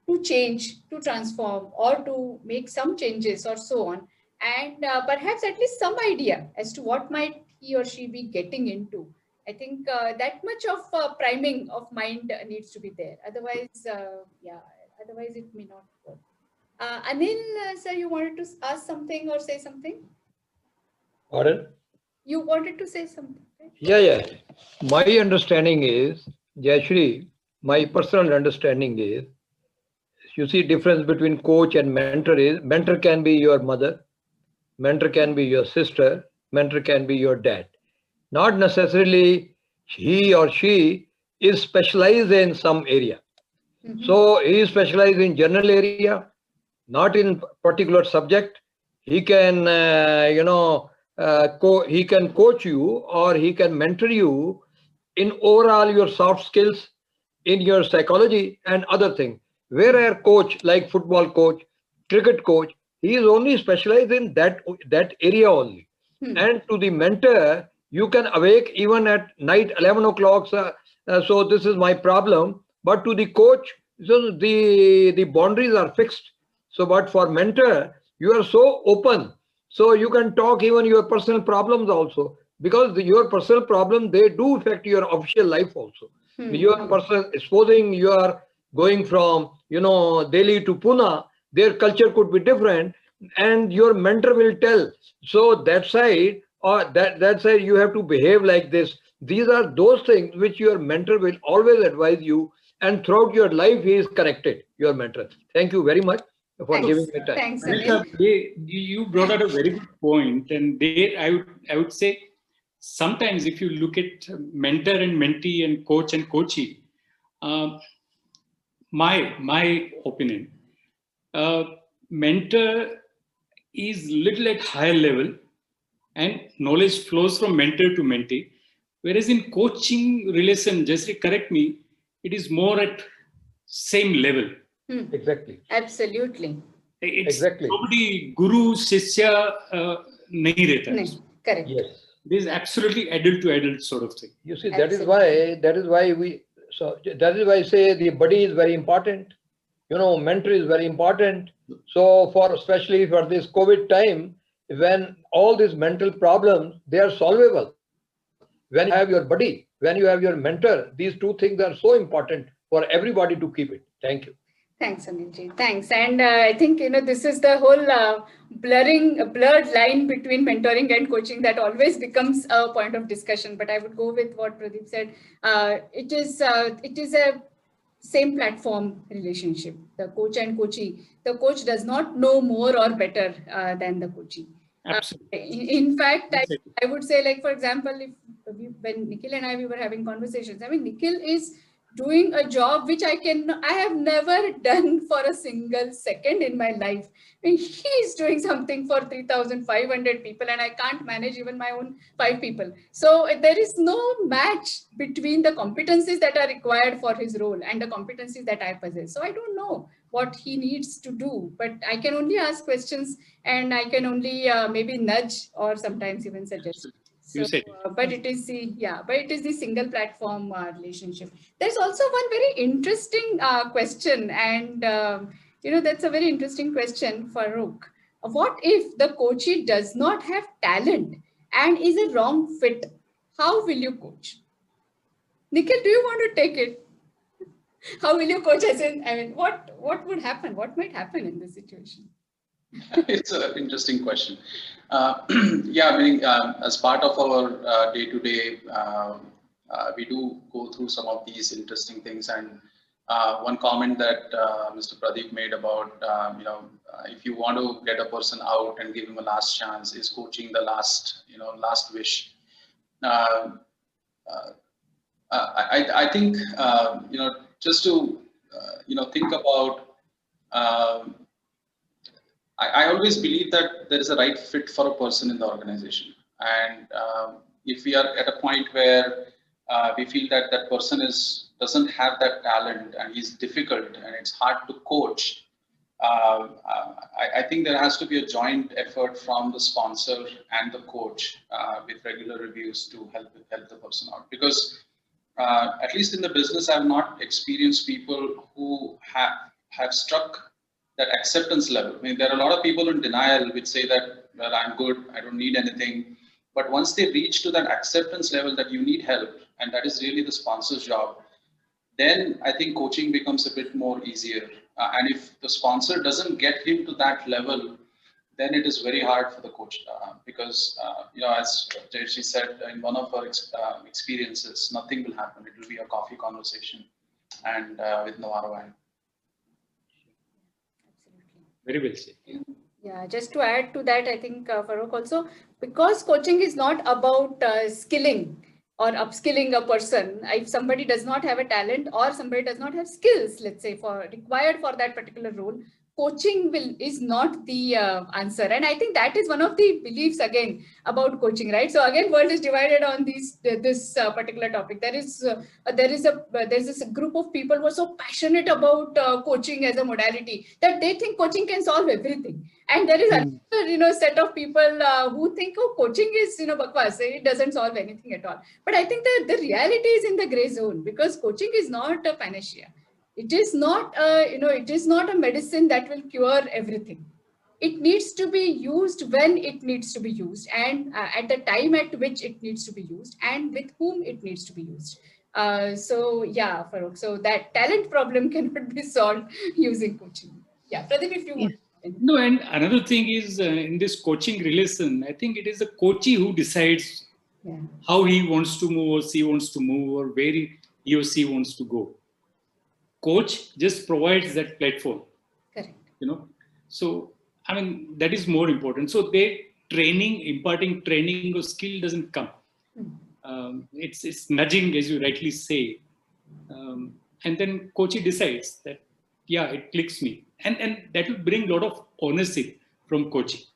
to change, to transform, or to make some changes or so on. And perhaps at least some idea as to what might he or she be getting into. I think that much of priming of mind needs to be there. Otherwise, otherwise it may not work. Anil, sir, you wanted to ask something or say something? Pardon? You wanted to say something, right? Yeah. My understanding is, Jayshree, my personal understanding is, you see difference between coach and mentor is, mentor can be your mother, mentor can be your sister, mentor can be your dad. Not necessarily he or she is specialized in some area. So he is specialized in general area, not in particular subject. He can, he can coach you or he can mentor you in overall your soft skills, in your psychology and other things. Where a coach like football coach, cricket coach, he is only specialized in that area only. And to the mentor, you can awake even at night 11 o'clock. So this is my problem. But to the coach, so the boundaries are fixed. So, but for mentor, you are so open. So you can talk even your personal problems also, because your personal problem, they do affect your official life also. Your person, supposing you are going from, Delhi to Pune, their culture could be different and your mentor will tell. So that side, or that side, you have to behave like this. These are those things which your mentor will always advise you and throughout your life he is connected, your mentor. Thank you very much for Thanks. giving me time. Thanks, Vanessa, Anil. you brought out a very good point, and there I would say sometimes if you look at mentor and mentee and coach and coachee, my opinion, mentor is little at higher level, and knowledge flows from mentor to mentee, whereas in coaching relation, Jayshree, correct me, it is more at same level. Exactly. Absolutely. It's Exactly. nobody guru shishya nahi rehta hai. Correct. Yes. This is absolutely adult to adult sort of thing. You see, that is why I say the buddy is very important. You know, mentor is very important. So especially for this COVID time, when all these mental problems, they are solvable. When you have your buddy, when you have your mentor, these two things are so important for everybody to keep it. Thank you. Thanks, Anilji. Thanks. And I think, this is the whole blurred line between mentoring and coaching that always becomes a point of discussion. But I would go with what Pradeep said. It is a same platform relationship, the coach and coachee. The coach does not know more or better than the coachee. Absolutely. In fact, I would say, like, for example, when Nikhil and we were having conversations, I mean, Nikhil is doing a job which I have never done for a single second in my life. I mean, he is doing something for 3,500 people and I can't manage even my own 5 people. So there is no match between the competencies that are required for his role and the competencies that I possess. So I don't know what he needs to do, but I can only ask questions and I can only maybe nudge or sometimes even suggest. So, but it is the single platform relationship. There's also one very interesting question, and that's a very interesting question, Farooq. What if the coachee does not have talent and is a wrong fit? How will you coach? Nikhil, do you want to take it? How will you coach? What would happen? What might happen in this situation? It's an interesting question. As part of our day-to-day, we do go through some of these interesting things. And one comment that Mr. Pradeep made about, if you want to get a person out and give him a last chance, is coaching the last wish. I think, just to, think about, I always believe that there is a right fit for a person in the organization. And if we are at a point where we feel that that person doesn't have that talent and he's difficult and it's hard to coach, I think there has to be a joint effort from the sponsor and the coach with regular reviews to help the person out. Because at least in the business, I've not experienced people who have struck that acceptance level. I mean, there are a lot of people in denial which say that, well, I'm good, I don't need anything. But once they reach to that acceptance level that you need help, and that is really the sponsor's job, then I think coaching becomes a bit more easier. And if the sponsor doesn't get him to that level, then it is very hard for the coach because, as Jayshree said in one of her experiences, nothing will happen. It will be a coffee conversation and with no ROI. Very well said. Yeah, just to add to that, I think, Farooq, also, because coaching is not about skilling or upskilling a person. If somebody does not have a talent or somebody does not have skills, let's say, required for that particular role, coaching is not the answer. And I think that is one of the beliefs again about coaching, right? So again, world is divided on this particular topic. There is this group of people who are so passionate about coaching as a modality that they think coaching can solve everything. And there is another set of people who think, oh, coaching is bakwas, it doesn't solve anything at all. But I think that the reality is in the gray zone, because coaching is not a panacea. It is not a medicine that will cure everything. It needs to be used when it needs to be used, and at the time at which it needs to be used, and with whom it needs to be used. So yeah, Farooq. So that talent problem cannot be solved using coaching. Yeah, Pradeep, if you want. No, and another thing is in this coaching relation, I think it is the coachee who decides how he wants to move or she wants to move or where he or she wants to go. coach just provides that platform. Correct. So I mean, that is more important. So imparting training or skill doesn't come. It's nudging, as you rightly say. And then Coachee decides that, yeah, it clicks me. And that will bring a lot of ownership from Coachee.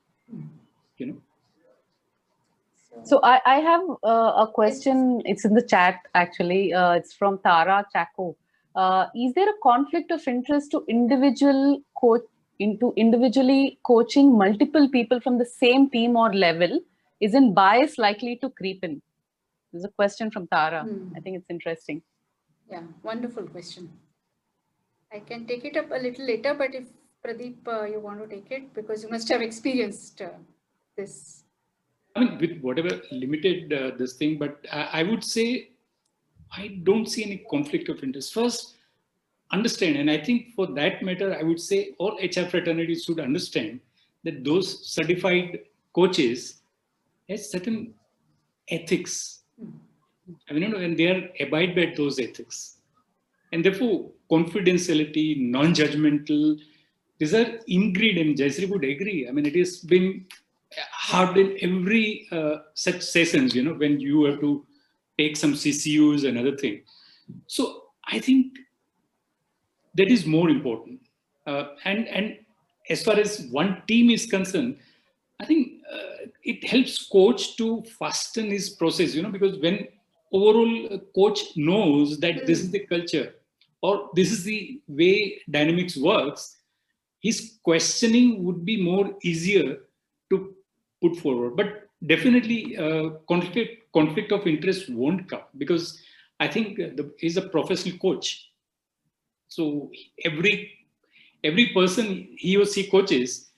So I have a question. It's in the chat, actually. It's from Tara Chaco. Is there a conflict of interest to individually coaching multiple people from the same team or level? Isn't bias likely to creep in? There's a question from Tara. I think it's interesting. Yeah, wonderful question. I can take it up a little later, but if Pradeep, you want to take it, because you must have experienced this. I mean, with whatever limited this thing, but I would say I don't see any conflict of interest. First, understand, and I think for that matter, I would say all HR fraternities should understand that those certified coaches have certain ethics. I mean, and they are abide by those ethics. And therefore, confidentiality, non-judgmental, these are ingredients. Jayshree would agree. I mean, it has been hard in every such sessions, when you have to take some CCUs and other things. So I think that is more important. And as far as one team is concerned, I think it helps coach to fasten his process, because when overall coach knows that this is the culture or this is the way dynamics works, his questioning would be more easier to put forward. But definitely conflict of interest won't come, because I think he's a professional coach. So every person he or she coaches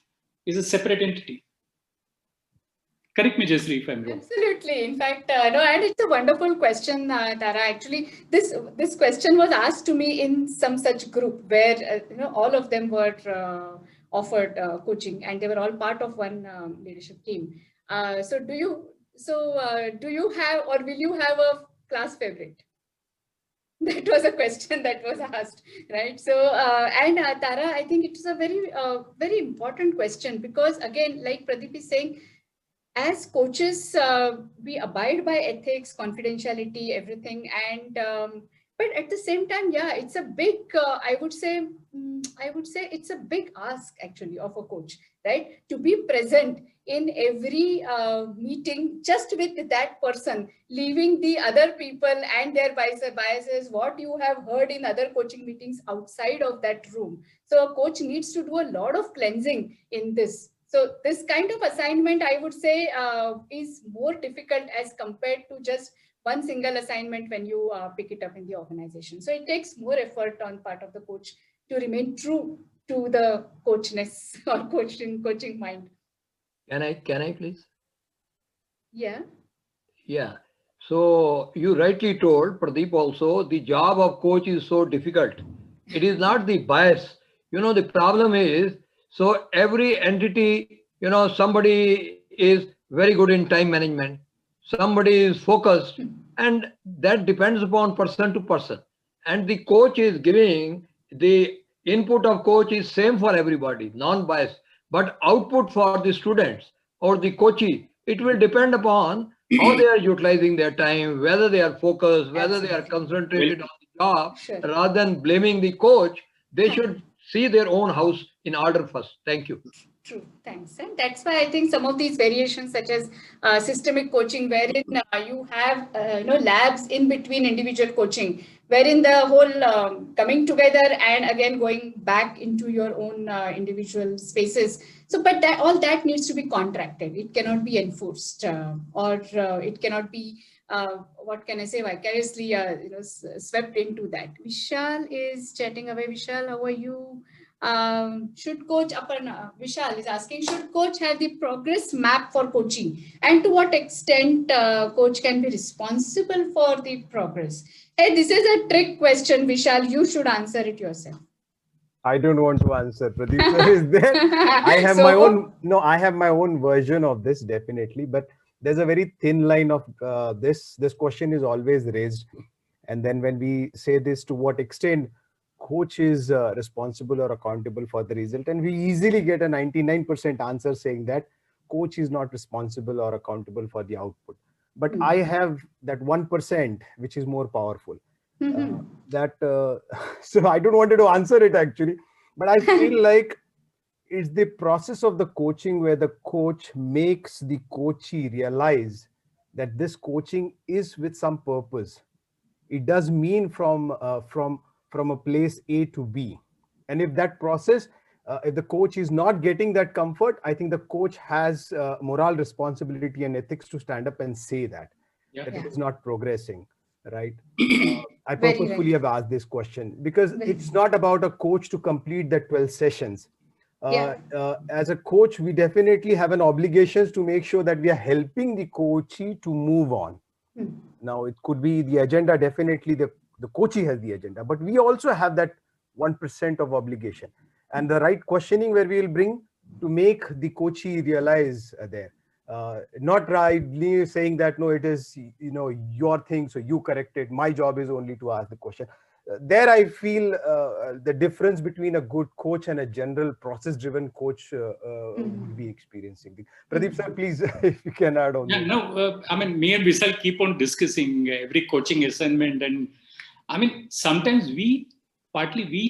is a separate entity. Correct me, Jayshree, if I'm wrong. Absolutely. In fact, no, and it's a wonderful question, Tara. Actually, this question was asked to me in some such group where all of them were offered coaching, and they were all part of one leadership team. So do you have, or will you have a class favorite? That was a question that was asked, right? So, Tara, I think it's a very important question, because again, like Pradeep is saying, as coaches, we abide by ethics, confidentiality, everything, and but at the same time, yeah, it's a big. I would say it's a big ask actually of a coach, right? To be present in every meeting just with that person, leaving the other people and their biases, what you have heard in other coaching meetings outside of that room. So a coach needs to do a lot of cleansing in this. So this kind of assignment, I would say, is more difficult as compared to just one single assignment when you pick it up in the organization. So it takes more effort on part of the coach to remain true to the coachness or coaching mind. Can I please? Yeah. Yeah. So you rightly told, Pradeep, also, the job of coach is so difficult. It is not the bias. The problem is, so every entity, somebody is very good in time management, somebody is focused, and that depends upon person to person. And the coach is giving the input of coach is same for everybody, non-biased, but output for the students or the coachee, it will depend upon how they are utilizing their time, whether they are focused, whether they are concentrated on the job. Sure. Rather than blaming the coach, they should see their own house in order first. Thank you. True, thanks. And that's why I think some of these variations, such as systemic coaching, wherein you have labs in between individual coaching, wherein the whole coming together and again going back into your own individual spaces. So, but all that needs to be contracted. It cannot be enforced, or it cannot be what can I say, vicariously swept into that. Vishal is chatting away. Vishal, how are you? Should coach, Vishal is asking, should coach have the progress map for coaching, and to what extent coach can be responsible for the progress? Hey, this is a trick question, Vishal. You should answer it yourself. I don't want to answer. Pradeep sir is there. I have my own. No, I have my own version of this, definitely. But there's a very thin line of this. This question is always raised, and then when we say this, to what extent coach is responsible or accountable for the result, and we easily get a 99% answer saying that coach is not responsible or accountable for the output. But I have that 1% which is more powerful. So I don't wanted to answer it actually, but I feel like it's the process of the coaching where the coach makes the coachee realize that this coaching is with some purpose. It does mean from a place A to B, and if that process, if the coach is not getting that comfort, I think the coach has moral responsibility and ethics to stand up and say that it is not progressing, right? I purposefully have asked this question because it's not about a coach to complete the 12 sessions. As a coach, we definitely have an obligation to make sure that we are helping the coachee to move on. Now, it could be the agenda, definitely the coachee has the agenda, but we also have that 1% of obligation and the right questioning where we will bring to make the coachee realize there. Not rightly saying that, no, it is, your thing, so you correct it. My job is only to ask the question. There I feel the difference between a good coach and a general process-driven coach would be experiencing. Pradeep sir, please, if you can add on. Me and Vishal keep on discussing every coaching assignment, and sometimes we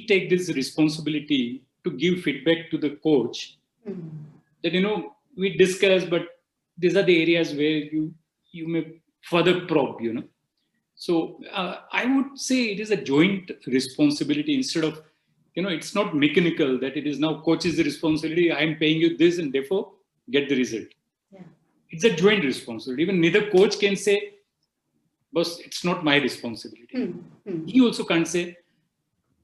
take this responsibility to give feedback to the coach. That we discuss, but these are the areas where you may further probe. So I would say it is a joint responsibility instead of, it's not mechanical that it is now coach's responsibility. I'm paying you this and therefore get the result. It's a joint responsibility. Even neither coach can say, boss, it's not my responsibility. He also can't say,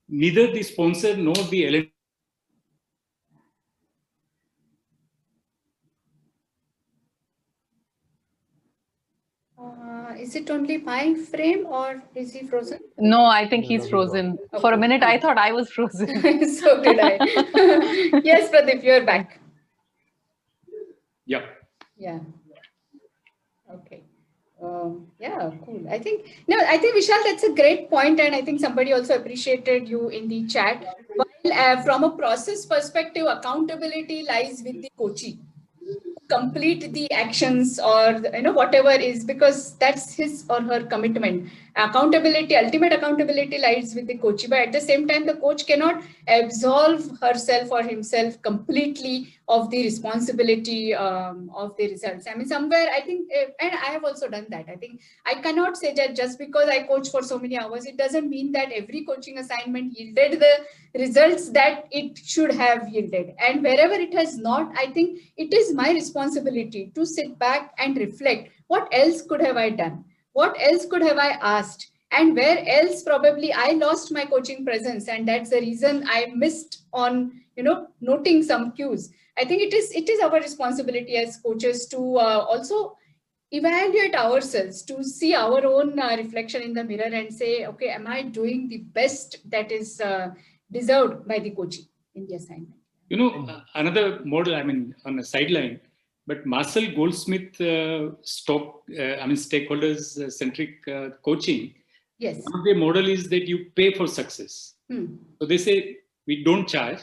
neither the sponsor nor the LN. Is it only my frame or is he frozen? No, I think he's frozen. Okay. For a minute, I thought I was frozen. So did I. Yes, Pradeep, you're back. Yeah. Okay. Cool. I think Vishal, that's a great point, and I think somebody also appreciated you in the chat. While from a process perspective, accountability lies with the coachee. Complete the actions or whatever is, because that's his or her commitment. Ultimate accountability lies with the coach, but at the same time the coach cannot absolve herself or himself completely of the responsibility of the results. Somewhere I think, and I have also done that, I think I cannot say that just because I coach for so many hours, it doesn't mean that every coaching assignment yielded the results that it should have yielded. And wherever it has not, I think it is my responsibility to sit back and reflect, what else could have I done? What else could have I asked? And where else probably I lost my coaching presence, and that's the reason I missed on noting some cues. I think it is our responsibility as coaches to also evaluate ourselves, to see our own reflection in the mirror and say, okay, am I doing the best that is deserved by the coachee in the assignment? Another model, on a sideline, but Marcel Goldsmith stakeholders centric coaching. Yes. One of the model is that you pay for success. So they say we don't charge,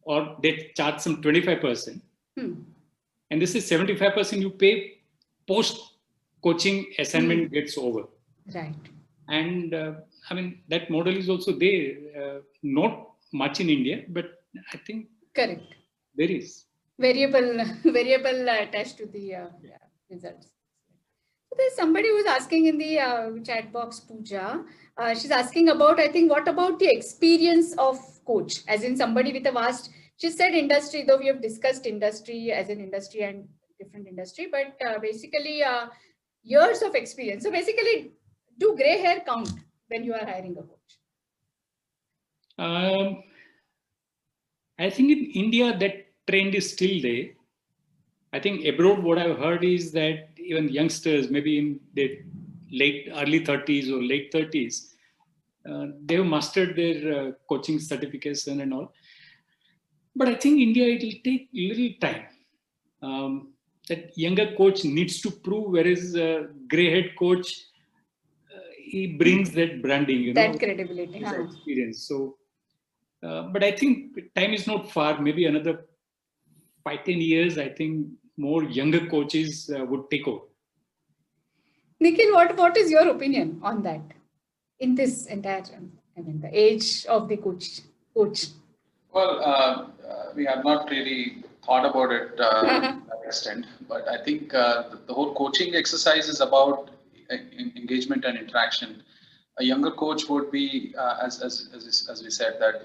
or they charge some 25%. And this is 75% you pay post coaching assignment gets over. Right. And that model is also there, not much in India, but I think correct. There is variable attached to the results. So there's somebody who's asking in the chat box, Pooja. She's asking about, I think, what about the experience of coach, as in somebody with a vast. She said industry, though we have discussed industry as an industry and different industry, but basically years of experience. So basically, do gray hair count when you are hiring a coach? I think in India, that trend is still there. I think abroad, what I've heard is that even youngsters, maybe in their early 30s or late 30s, they have mastered their coaching certification and all. But I think India, it will take a little time. That younger coach needs to prove, whereas gray-haired coach, he brings that branding, that credibility. his experience. So, but I think time is not far. Maybe another 5-10 years, I think more younger coaches would take over. Nikhil, what is your opinion on that in this entire, the age of the coach? Well, we have not really thought about it to that extent, but I think the whole coaching exercise is about engagement and interaction. A younger coach would be, as we said, that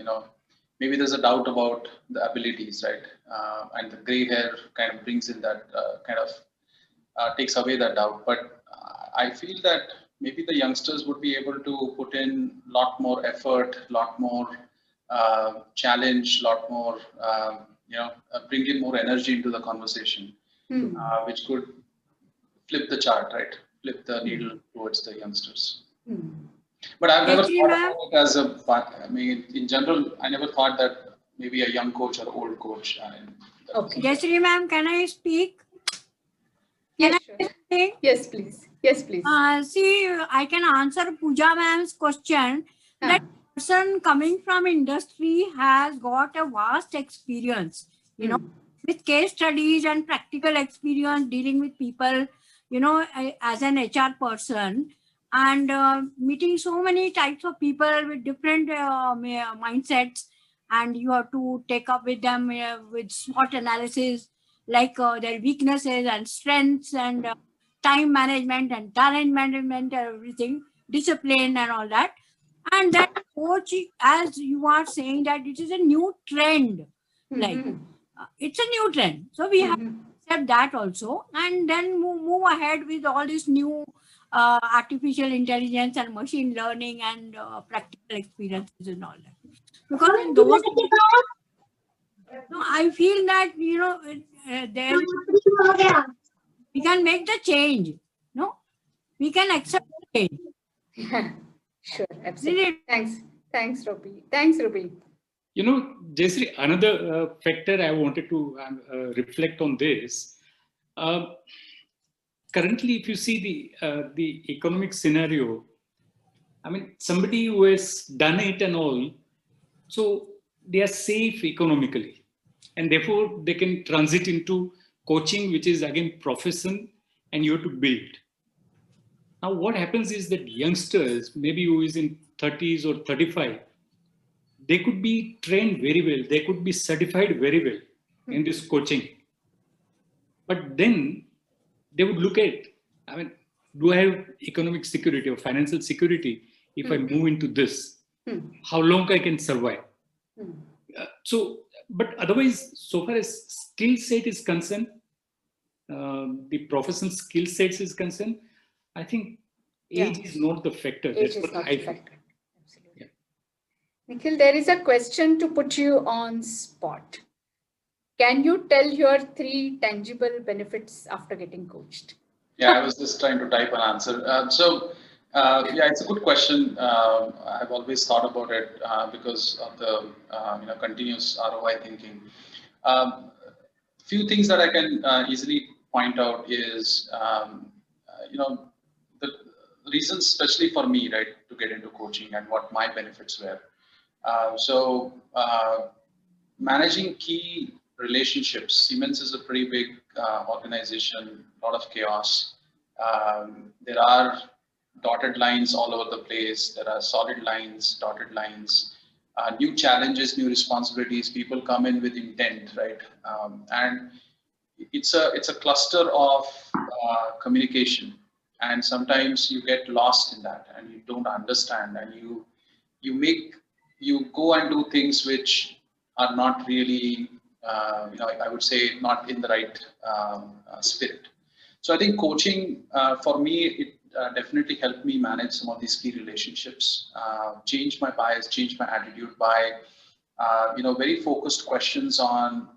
maybe there's a doubt about the abilities, right? And the gray hair kind of brings in that takes away that doubt. But I feel that maybe the youngsters would be able to put in a lot more effort, a lot more challenge, a lot more, bring in more energy into the conversation, which could flip the chart, right? Flip the needle towards the youngsters. But I've never thought about it as in general, I never thought that maybe a young coach or old coach. Okay. Jayshree ma'am, can I speak? Yes, sure. Yes, please. Yes, please. See, I can answer Pooja ma'am's question. That person coming from industry has got a vast experience, with case studies and practical experience dealing with people, as an HR person, and meeting so many types of people with different mindsets, and you have to take up with them with SWOT analysis, like their weaknesses and strengths, and time management and talent management, everything, discipline and all that. And that coach, as you are saying, that it is a new trend, it's a new trend. So we have to accept that also, and then move ahead with all this new artificial intelligence and machine learning and practical experiences and all that. Because in those, I feel that we can make the change. We can accept the change. Sure, absolutely. Thanks, Ruby. Thanks, Ruby. Jayshree, another factor I wanted to reflect on this. Currently, if you see the economic scenario, somebody who has done it and all, so they are safe economically, and therefore they can transit into coaching, which is again profession, and you have to build. Now, what happens is that youngsters, maybe who is in 30s or 35, they could be trained very well. They could be certified very well in this coaching. But then they would look at, do I have economic security or financial security if I move into this? How long I can survive? But otherwise, so far as skill set is concerned, the professional skill sets is concerned, I think age is not the factor. Age is not the factor. Absolutely. Yeah. Nikhil, there is a question to put you on spot. Can you tell your 3 tangible benefits after getting coached? Yeah, I was just trying to type an answer. It's a good question. I've always thought about it because of the continuous ROI thinking. Few things that I can easily point out is the reasons, especially for me, right, to get into coaching and what my benefits were. Managing key relationships. Siemens is a pretty big organization, a lot of chaos. There are dotted lines all over the place. There are solid lines, dotted lines, new challenges, new responsibilities. People come in with intent, right? And it's a cluster of communication. And sometimes you get lost in that and you don't understand, and you go and do things which are not really, I would say not in the right spirit. So I think coaching for me, it definitely helped me manage some of these key relationships, change my bias, change my attitude by, very focused questions on,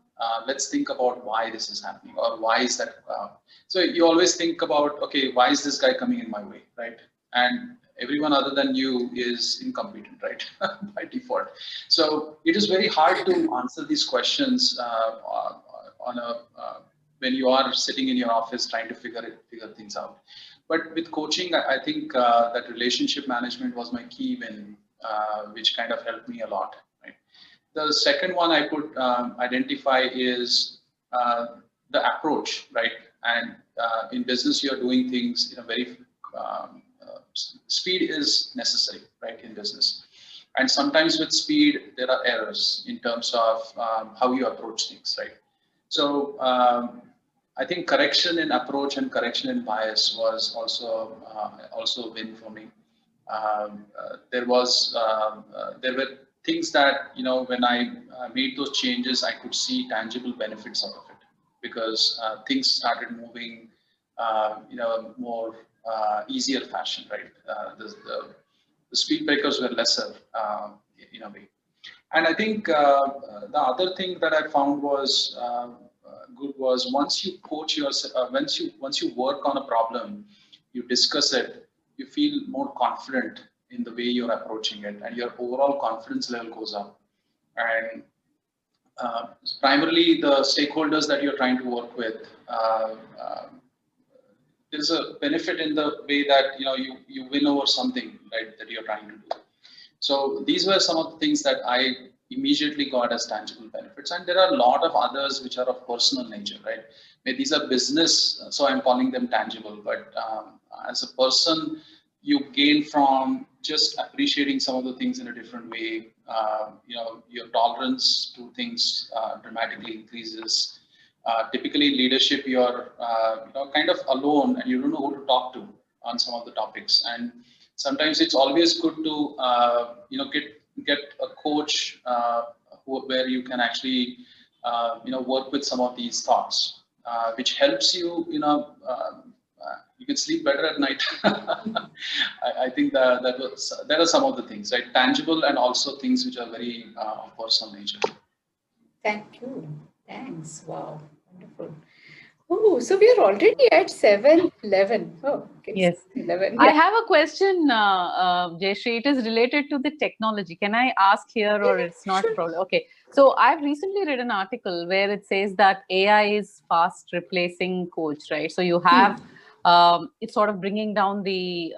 let's think about why this is happening, or why is that. So you always think about, okay, why is this guy coming in my way, right? And everyone other than you is incompetent, right? By default. So it is very hard to answer these questions when you are sitting in your office trying to figure things out. But with coaching, I think that relationship management was my key win, which kind of helped me a lot. Right? The second one I could identify is the approach, right? And in business, you're doing things in a very speed is necessary, right? In business, and sometimes with speed there are errors in terms of how you approach things, right? So I think correction in approach and correction in bias was also a win for me. There were things that, when I made those changes, I could see tangible benefits out of it, because things started moving in a more easier fashion, right? The speed breakers were lesser in a way. And I think the other thing that I found was good was, once you coach yourself, once you work on a problem, you discuss it, you feel more confident in the way you're approaching it, and your overall confidence level goes up. And primarily the stakeholders that you're trying to work with, there's a benefit in the way that you win over something, right, that you're trying to do. So these were some of the things that I immediately got as tangible benefits, and there are a lot of others which are of personal nature, right? These are business, so I'm calling them tangible, but as a person, you gain from just appreciating some of the things in a different way. Your tolerance to things dramatically increases. Typically in leadership, you're kind of alone and you don't know who to talk to on some of the topics. And sometimes it's always good to get a coach where you can actually work with some of these thoughts, which helps you. You can sleep better at night. I think that are some of the things, right? Tangible, and also things which are very of personal nature. Thank you. Thanks. Wow. Wonderful. Oh, so we are already at 7:11. Oh, okay. Yes. 11. I Yeah. have a question, Jayshree. It is related to the technology. Can I ask here, or it's not a problem? Okay. So I've recently read an article where it says that AI is fast replacing coach, right? So you have it's sort of bringing down the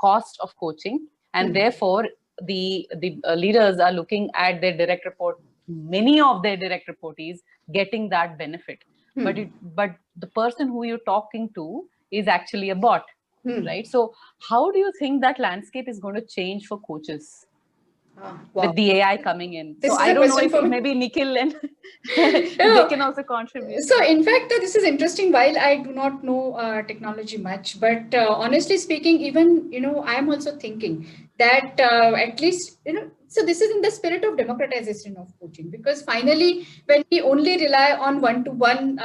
cost of coaching, and therefore the leaders are looking at their direct report, many of their direct reportees getting that benefit. But the person who you're talking to is actually a bot, right? So how do you think that landscape is going to change for coaches with the AI coming in? This so is I a don't know question if for me. maybe Nikhil and they can also contribute. So in fact, this is interesting. While I do not know technology much, but honestly speaking, even, I am also thinking that at least, so this is in the spirit of democratization of coaching, because finally, when we only rely on one-to-one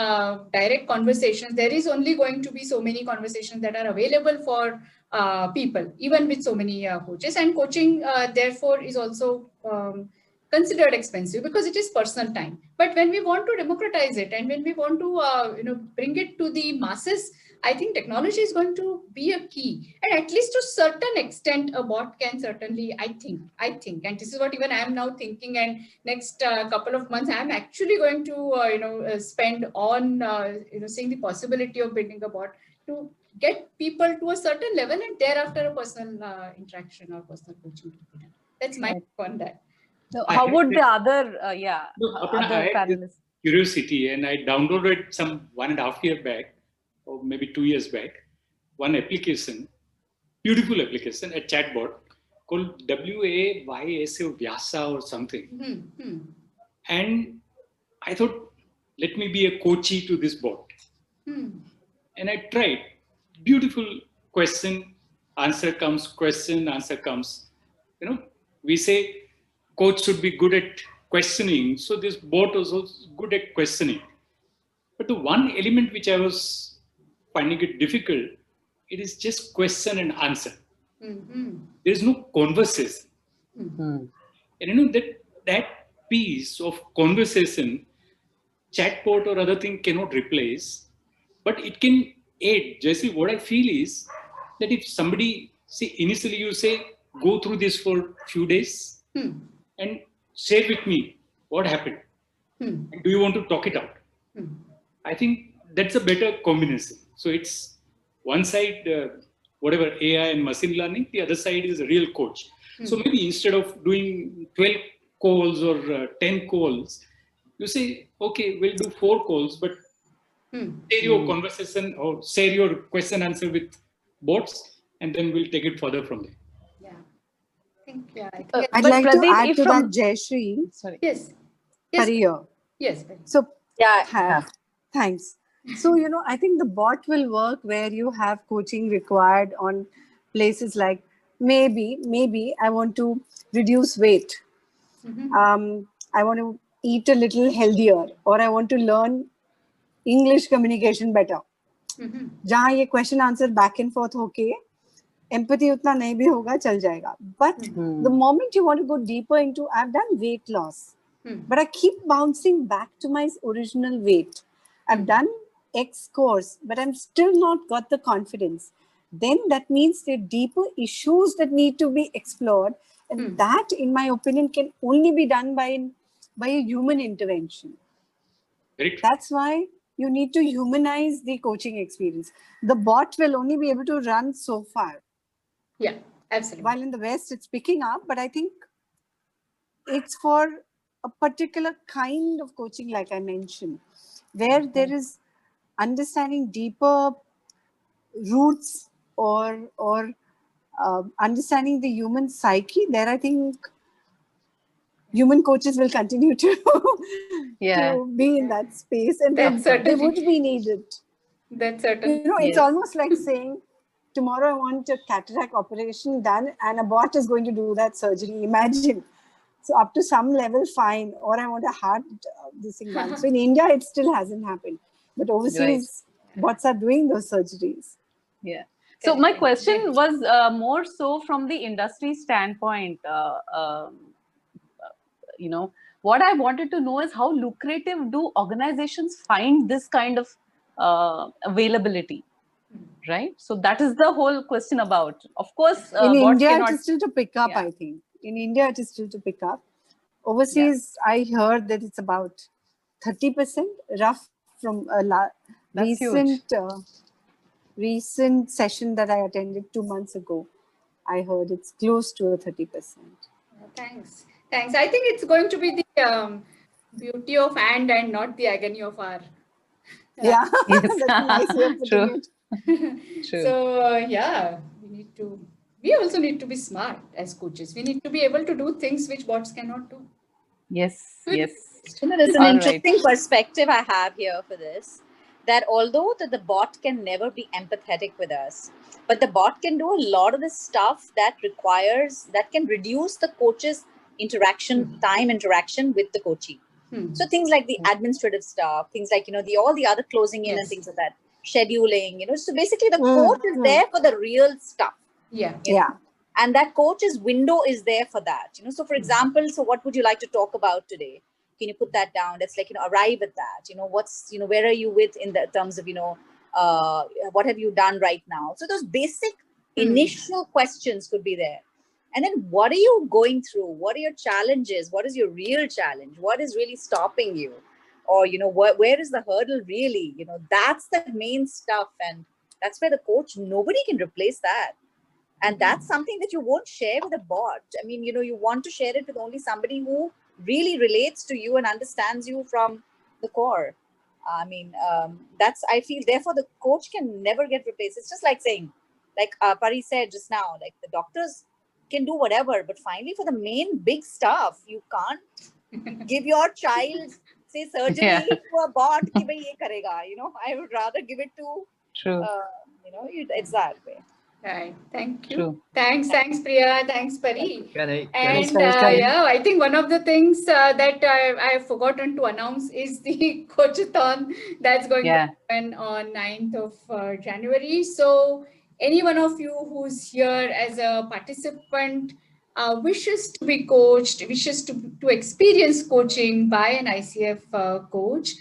direct conversations, there is only going to be so many conversations that are available for people, even with so many coaches, and coaching therefore is also considered expensive because it is personal time. But when we want to democratize it, and when we want to bring it to the masses, I think technology is going to be a key, and at least to a certain extent a bot can certainly, I think, and this is what even I am now thinking, and next couple of months I am actually going to spend on seeing the possibility of building a bot to get people to a certain level, and thereafter a personal interaction or personal coaching to be done. That's my take on that. So how would the other other panelists? Curiosity, and I downloaded some 1.5 years back, or maybe 2 years back, one application, beautiful application, a chatbot called WAYSO Vyasa or something. And I thought, let me be a coachee to this bot. And I tried. Beautiful question, answer comes, question, answer comes. We say coach should be good at questioning. So this bot was also good at questioning. But the one element which I was finding it difficult, it is just question and answer. There is no conversation. And that piece of conversation, chatbot or other thing cannot replace, but it can aid. Jayshree, what I feel is that if somebody, initially you say, go through this for a few days and share with me what happened. And do you want to talk it out? I think that's a better combination. So it's one side, whatever AI and machine learning, the other side is a real coach. So maybe instead of doing 12 calls or 10 calls, you say, okay, we'll do 4 calls, but share your conversation or share your question answer with bots, and then we'll take it further from there. Yeah. I think I'd But like Pradeep, to add if to from- that, Jayshree. Sorry. yes. Yes. Pariya. Yes. So, Yeah. thanks. So, I think the bot will work where you have coaching required on places like maybe I want to reduce weight. I want to eat a little healthier, or I want to learn English communication better. जहाँ ये question answer back and forth होके empathy उतना नहीं भी होगा, चल जाएगा. But the moment you want to go deeper into, I've done weight loss, but I keep bouncing back to my original weight. I've done X course, but I'm still not got the confidence. Then that means there are deeper issues that need to be explored. And that, in my opinion, can only be done by a human intervention. Very true. That's why you need to humanize the coaching experience. The bot will only be able to run so far. Yeah, absolutely. While in the West, it's picking up, but I think it's for a particular kind of coaching, like I mentioned, where there is understanding deeper roots or understanding the human psyche. There, I think human coaches will continue to be in that space, and they would be needed. That's certain. It's almost like saying, tomorrow I want a cataract operation done, and a bot is going to do that surgery. Imagine. So up to some level, fine. Or I want a heart this thing done. So in India, it still hasn't happened, but overseas, bots are doing those surgeries. Yeah. So my question was more so from the industry standpoint. What I wanted to know is how lucrative do organizations find this kind of availability, right? So that is the whole question about. Of course, in India, it is still to pick up. I think in India, it is still to pick up. Overseas, I heard that it's about 30% rough from a recent session that I attended 2 months ago. I heard it's close to a 30%. Thanks. I think it's going to be the beauty of and not the agony of our. Yeah, that's a nice way of putting it. True. So we also need to be smart as coaches. We need to be able to do things which bots cannot do. Yes. There's an interesting perspective I have here for this, that although the bot can never be empathetic with us, but the bot can do a lot of the stuff that can reduce the coach's time interaction with the coachee. So things like the administrative stuff, things like, all the other closing in and things like that, scheduling, so basically the coach is there for the real stuff. And that coach's window is there for that, So for example, so what would you like to talk about today? Can you put that down? Let's arrive at that, where are you with in the terms of, what have you done right now? So those basic initial questions could be there. And then what are you going through? What are your challenges? What is your real challenge? What is really stopping you? Or, where is the hurdle really? That's the main stuff. And that's where the coach, nobody can replace that. And that's something that you won't share with a bot. I mean, you want to share it with only somebody who really relates to you and understands you from the core. I mean, I feel, therefore, the coach can never get replaced. It's just like saying, like Pari said just now, like the doctors can do whatever, but finally for the main big stuff, you can't give your child, say, surgery to a bot, ki bhai ye karega, I would rather give it to, it's that way. Right. Thank you. True. Thanks, Priya. Thanks, Pari. And I think one of the things that I have forgotten to announce is the Coachathon that's going to happen on 9th of January. So any one of you who's here as a participant wishes to be coached, wishes to experience coaching by an ICF coach,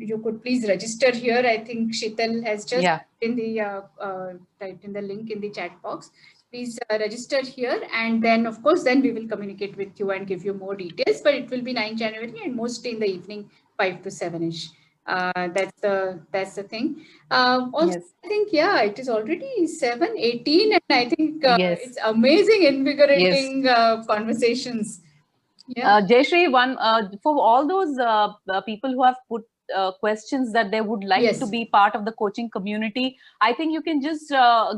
you could please register here. I think Sheetal has just in the link in the chat box. Please register here, and then of course then we will communicate with you and give you more details. But it will be 9 January and mostly in the evening, 5 to 7ish. That's the thing. Also, Yes. I think it is already 7:18, and I think Yes. it's amazing, invigorating conversations. Yeah. Jayshree, for all those people who have put questions that they would like to be part of the coaching community, I think you can just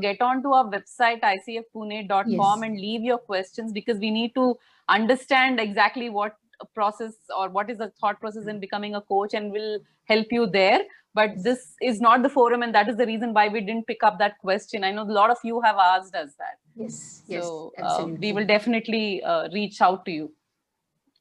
get onto our website icfpune.com and leave your questions, because we need to understand exactly what process or what is the thought process in becoming a coach, and we'll help you there. But this is not the forum, and that is the reason why we didn't pick up that question. I know a lot of you have asked us that. Yes. So Absolutely. we will definitely reach out to you.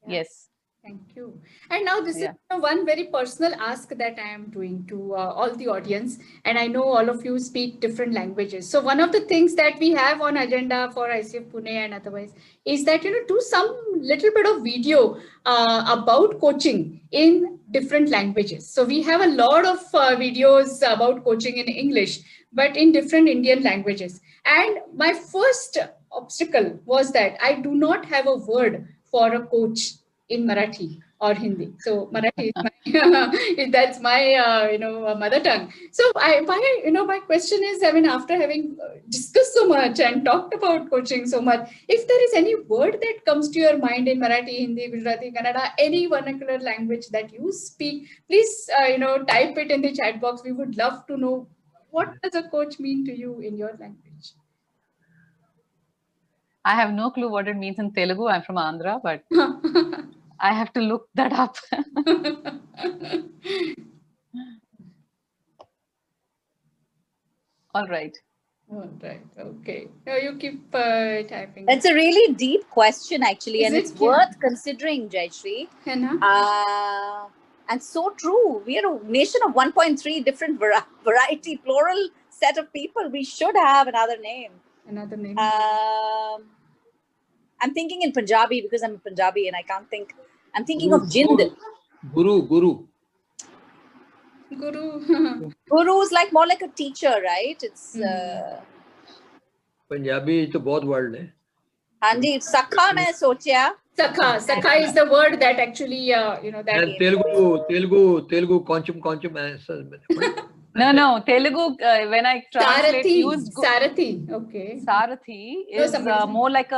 Yes. Thank you. And now this is one very personal ask that I am doing to all the audience. And I know all of you speak different languages. So one of the things that we have on agenda for ICF Pune and otherwise is that, do some little bit of video about coaching in different languages. So we have a lot of videos about coaching in English, but in different Indian languages. And my first obstacle was that I do not have a word for a coach in Marathi or Hindi. So Marathi is my, that's my mother tongue. So my question is, after having discussed so much and talked about coaching so much, if there is any word that comes to your mind in Marathi, Hindi, Gujarati, Kannada, any vernacular language that you speak, please type it in the chat box. We would love to know, what does a coach mean to you in your language? I have no clue what it means in Telugu. I'm from Andhra, but I have to look that up. All right. Okay. No, you keep typing. That's a really deep question, actually, and it's worth considering, Jayshree. And so true. We are a nation of 1.3 different variety, plural set of people. We should have another name. I'm thinking in Punjabi because I'm a Punjabi and I can't think. I'm thinking of Jind. Guru. Guru is like more like a teacher, right? It's Punjabi is a बहुत word है. Hanji, Sakha main sochya. Sakha is the word that actually that. And Telugu conchum. No, Telugu, when I translate, Sarathi. Okay. Sarathi is more like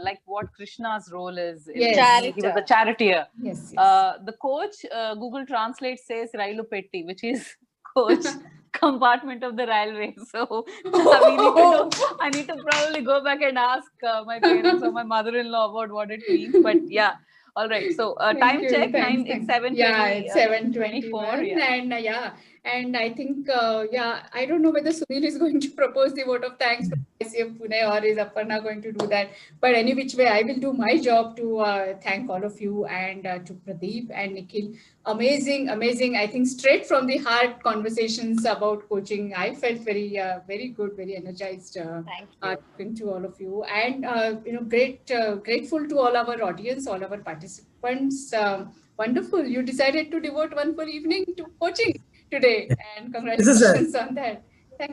like what Krishna's role is. Yes. He was a charioteer. Yes. The coach, Google Translate says Railu Petti, which is coach compartment of the railway. So I need to probably go back and ask my parents or my mother-in-law about what it means. But yeah. All right. So time check. It's 7:20. Yeah, it's 7:24. And I think, I don't know whether Sunil is going to propose the vote of thanks for ICF Pune or is Aparna going to do that. But any which way, I will do my job to thank all of you and to Pradeep and Nikhil. Amazing. I think straight from the heart conversations about coaching. I felt very, very good, very energized talking to all of you. And, grateful to all our audience, all our participants. Wonderful. You decided to devote one full evening to coaching today, and congratulations on that.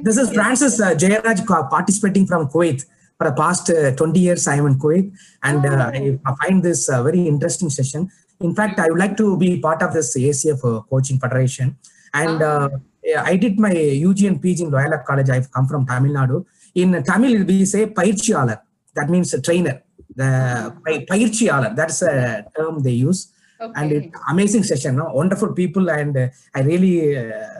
This is Francis Jayraj participating from Kuwait. For the past 20 years, I am in Kuwait, and I find this a very interesting session. In fact, I would like to be part of this ACF Coaching Federation. And I did my UG and PG in Loyola College. I've come from Tamil Nadu. In Tamil, we say Pairchiyalar. That means a trainer. The Pairchiyalar, that's a term they use. Okay. And it's amazing session, no? Wonderful people, and I really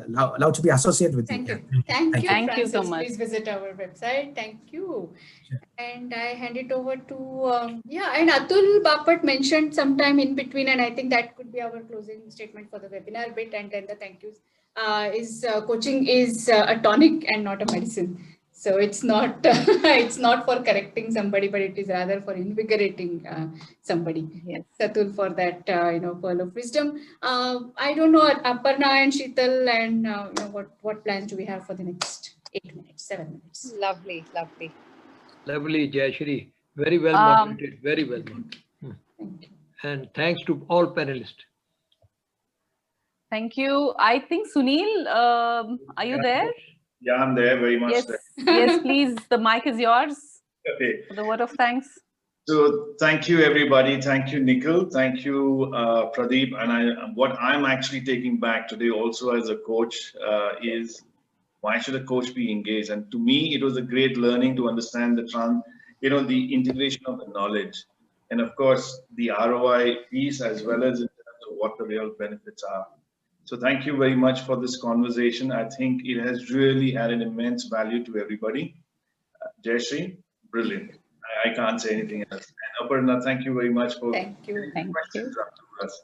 love to be associated with you. Thank you, Thank Francis. you so much. Please visit our website. Thank you. Sure. And I hand it over to and Atul Bapat mentioned sometime in between, and I think that could be our closing statement for the webinar bit, and then the thank yous. Coaching is a tonic and not a medicine. So it's not it's not for correcting somebody, but it is rather for invigorating somebody. Yes. Atul, for that pearl of wisdom. I don't know, Aparna and Sheetal, and what plans do we have for the next 8 minutes, 7 minutes? Lovely. Lovely, Jayshree. Very well moderated. Very well moderated. Thank you. And thanks to all panelists. Thank you. I think Sunil, are you there? Yeah, I'm there, very much. Yes, yes, please. The mic is yours. Okay. For the word of thanks. So thank you, everybody. Thank you, Nikhil. Thank you, Pradeep. And what I'm actually taking back today also as a coach is why should a coach be engaged? And to me, it was a great learning to understand the integration of the knowledge. And of course, the ROI piece as well as in terms of what the real benefits are. So thank you very much for this conversation. I think it has really added immense value to everybody. Jayshree, brilliant. I can't say anything else. And Aparna, thank you very much for questions up to us.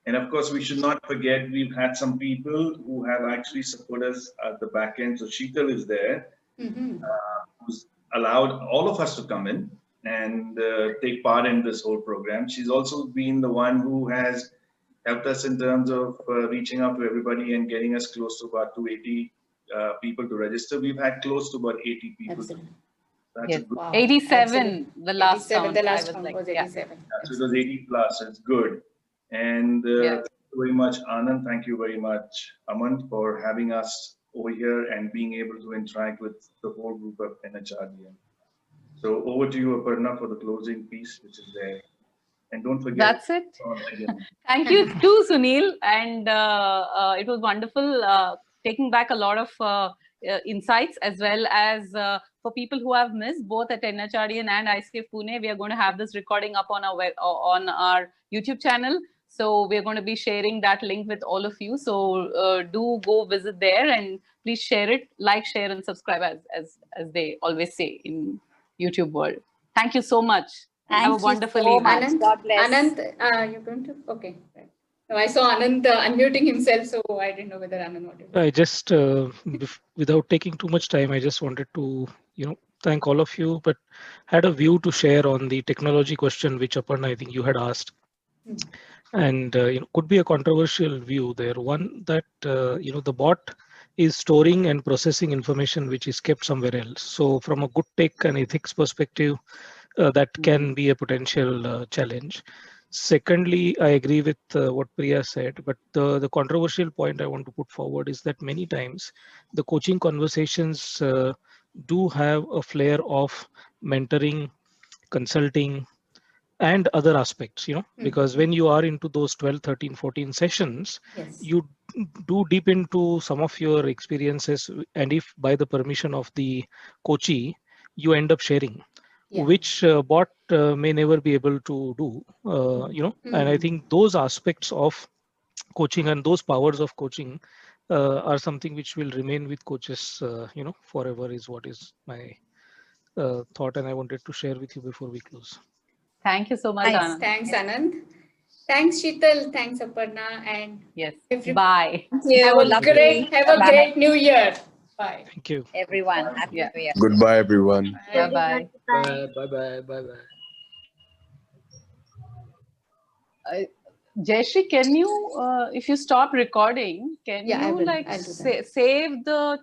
And of course, we should not forget, we've had some people who have actually supported us at the back end. So Sheetal is there, who's allowed all of us to come in and take part in this whole program. She's also been the one who has helped us in terms of reaching out to everybody and getting us close to about 280 people to register. We've had close to about 80 people. Absolutely. That's yes. a good 87, the last 87, count. the last I count like, was 87. Yeah, so it was 80 plus, so it's good. And thank you very much, Anand. Thank you very much, Aman, for having us over here and being able to interact with the whole group of NHRDN. So over to you, Aparna, for the closing piece, which is there. And don't forget. That's it. Thank you too, Sunil. And it was wonderful taking back a lot of insights, as well as for people who have missed both at NHRDN and ICF Pune. We are going to have this recording up on our YouTube channel. So we're going to be sharing that link with all of you. So do go visit there and please share it, like, share, and subscribe, as they always say in YouTube world. Thank you so much. Have a wonderful evening. Anand, God bless. Anand, you're going to? Okay. Right. No, I saw Anand unmuting himself, so I didn't know whether Anand wanted to. I just, without taking too much time, I just wanted to, thank all of you, but had a view to share on the technology question, which Aparna, I think you had asked. And, could be a controversial view there. One that, the bot is storing and processing information which is kept somewhere else. So from a good tech and ethics perspective, that can be a potential challenge. Secondly, I agree with what Priya said, but the controversial point I want to put forward is that many times the coaching conversations do have a flair of mentoring, consulting, and other aspects, because when you are into those 12, 13, 14 sessions, you do deep into some of your experiences, and if by the permission of the coachee, you end up sharing. Which bot may never be able to do, and I think those aspects of coaching and those powers of coaching are something which will remain with coaches, forever, is what is my thought, and I wanted to share with you before we close. Thank you so much, Anand. Thanks, Anand. Thanks, Sheetal. Thanks, Aparna. And yes, bye. Have a great New Year. Bye. Thank you. Everyone, happy New Year. Goodbye, everyone. Bye-bye. Bye-bye. Jayshree, can you, if you stop recording, can you I'll save the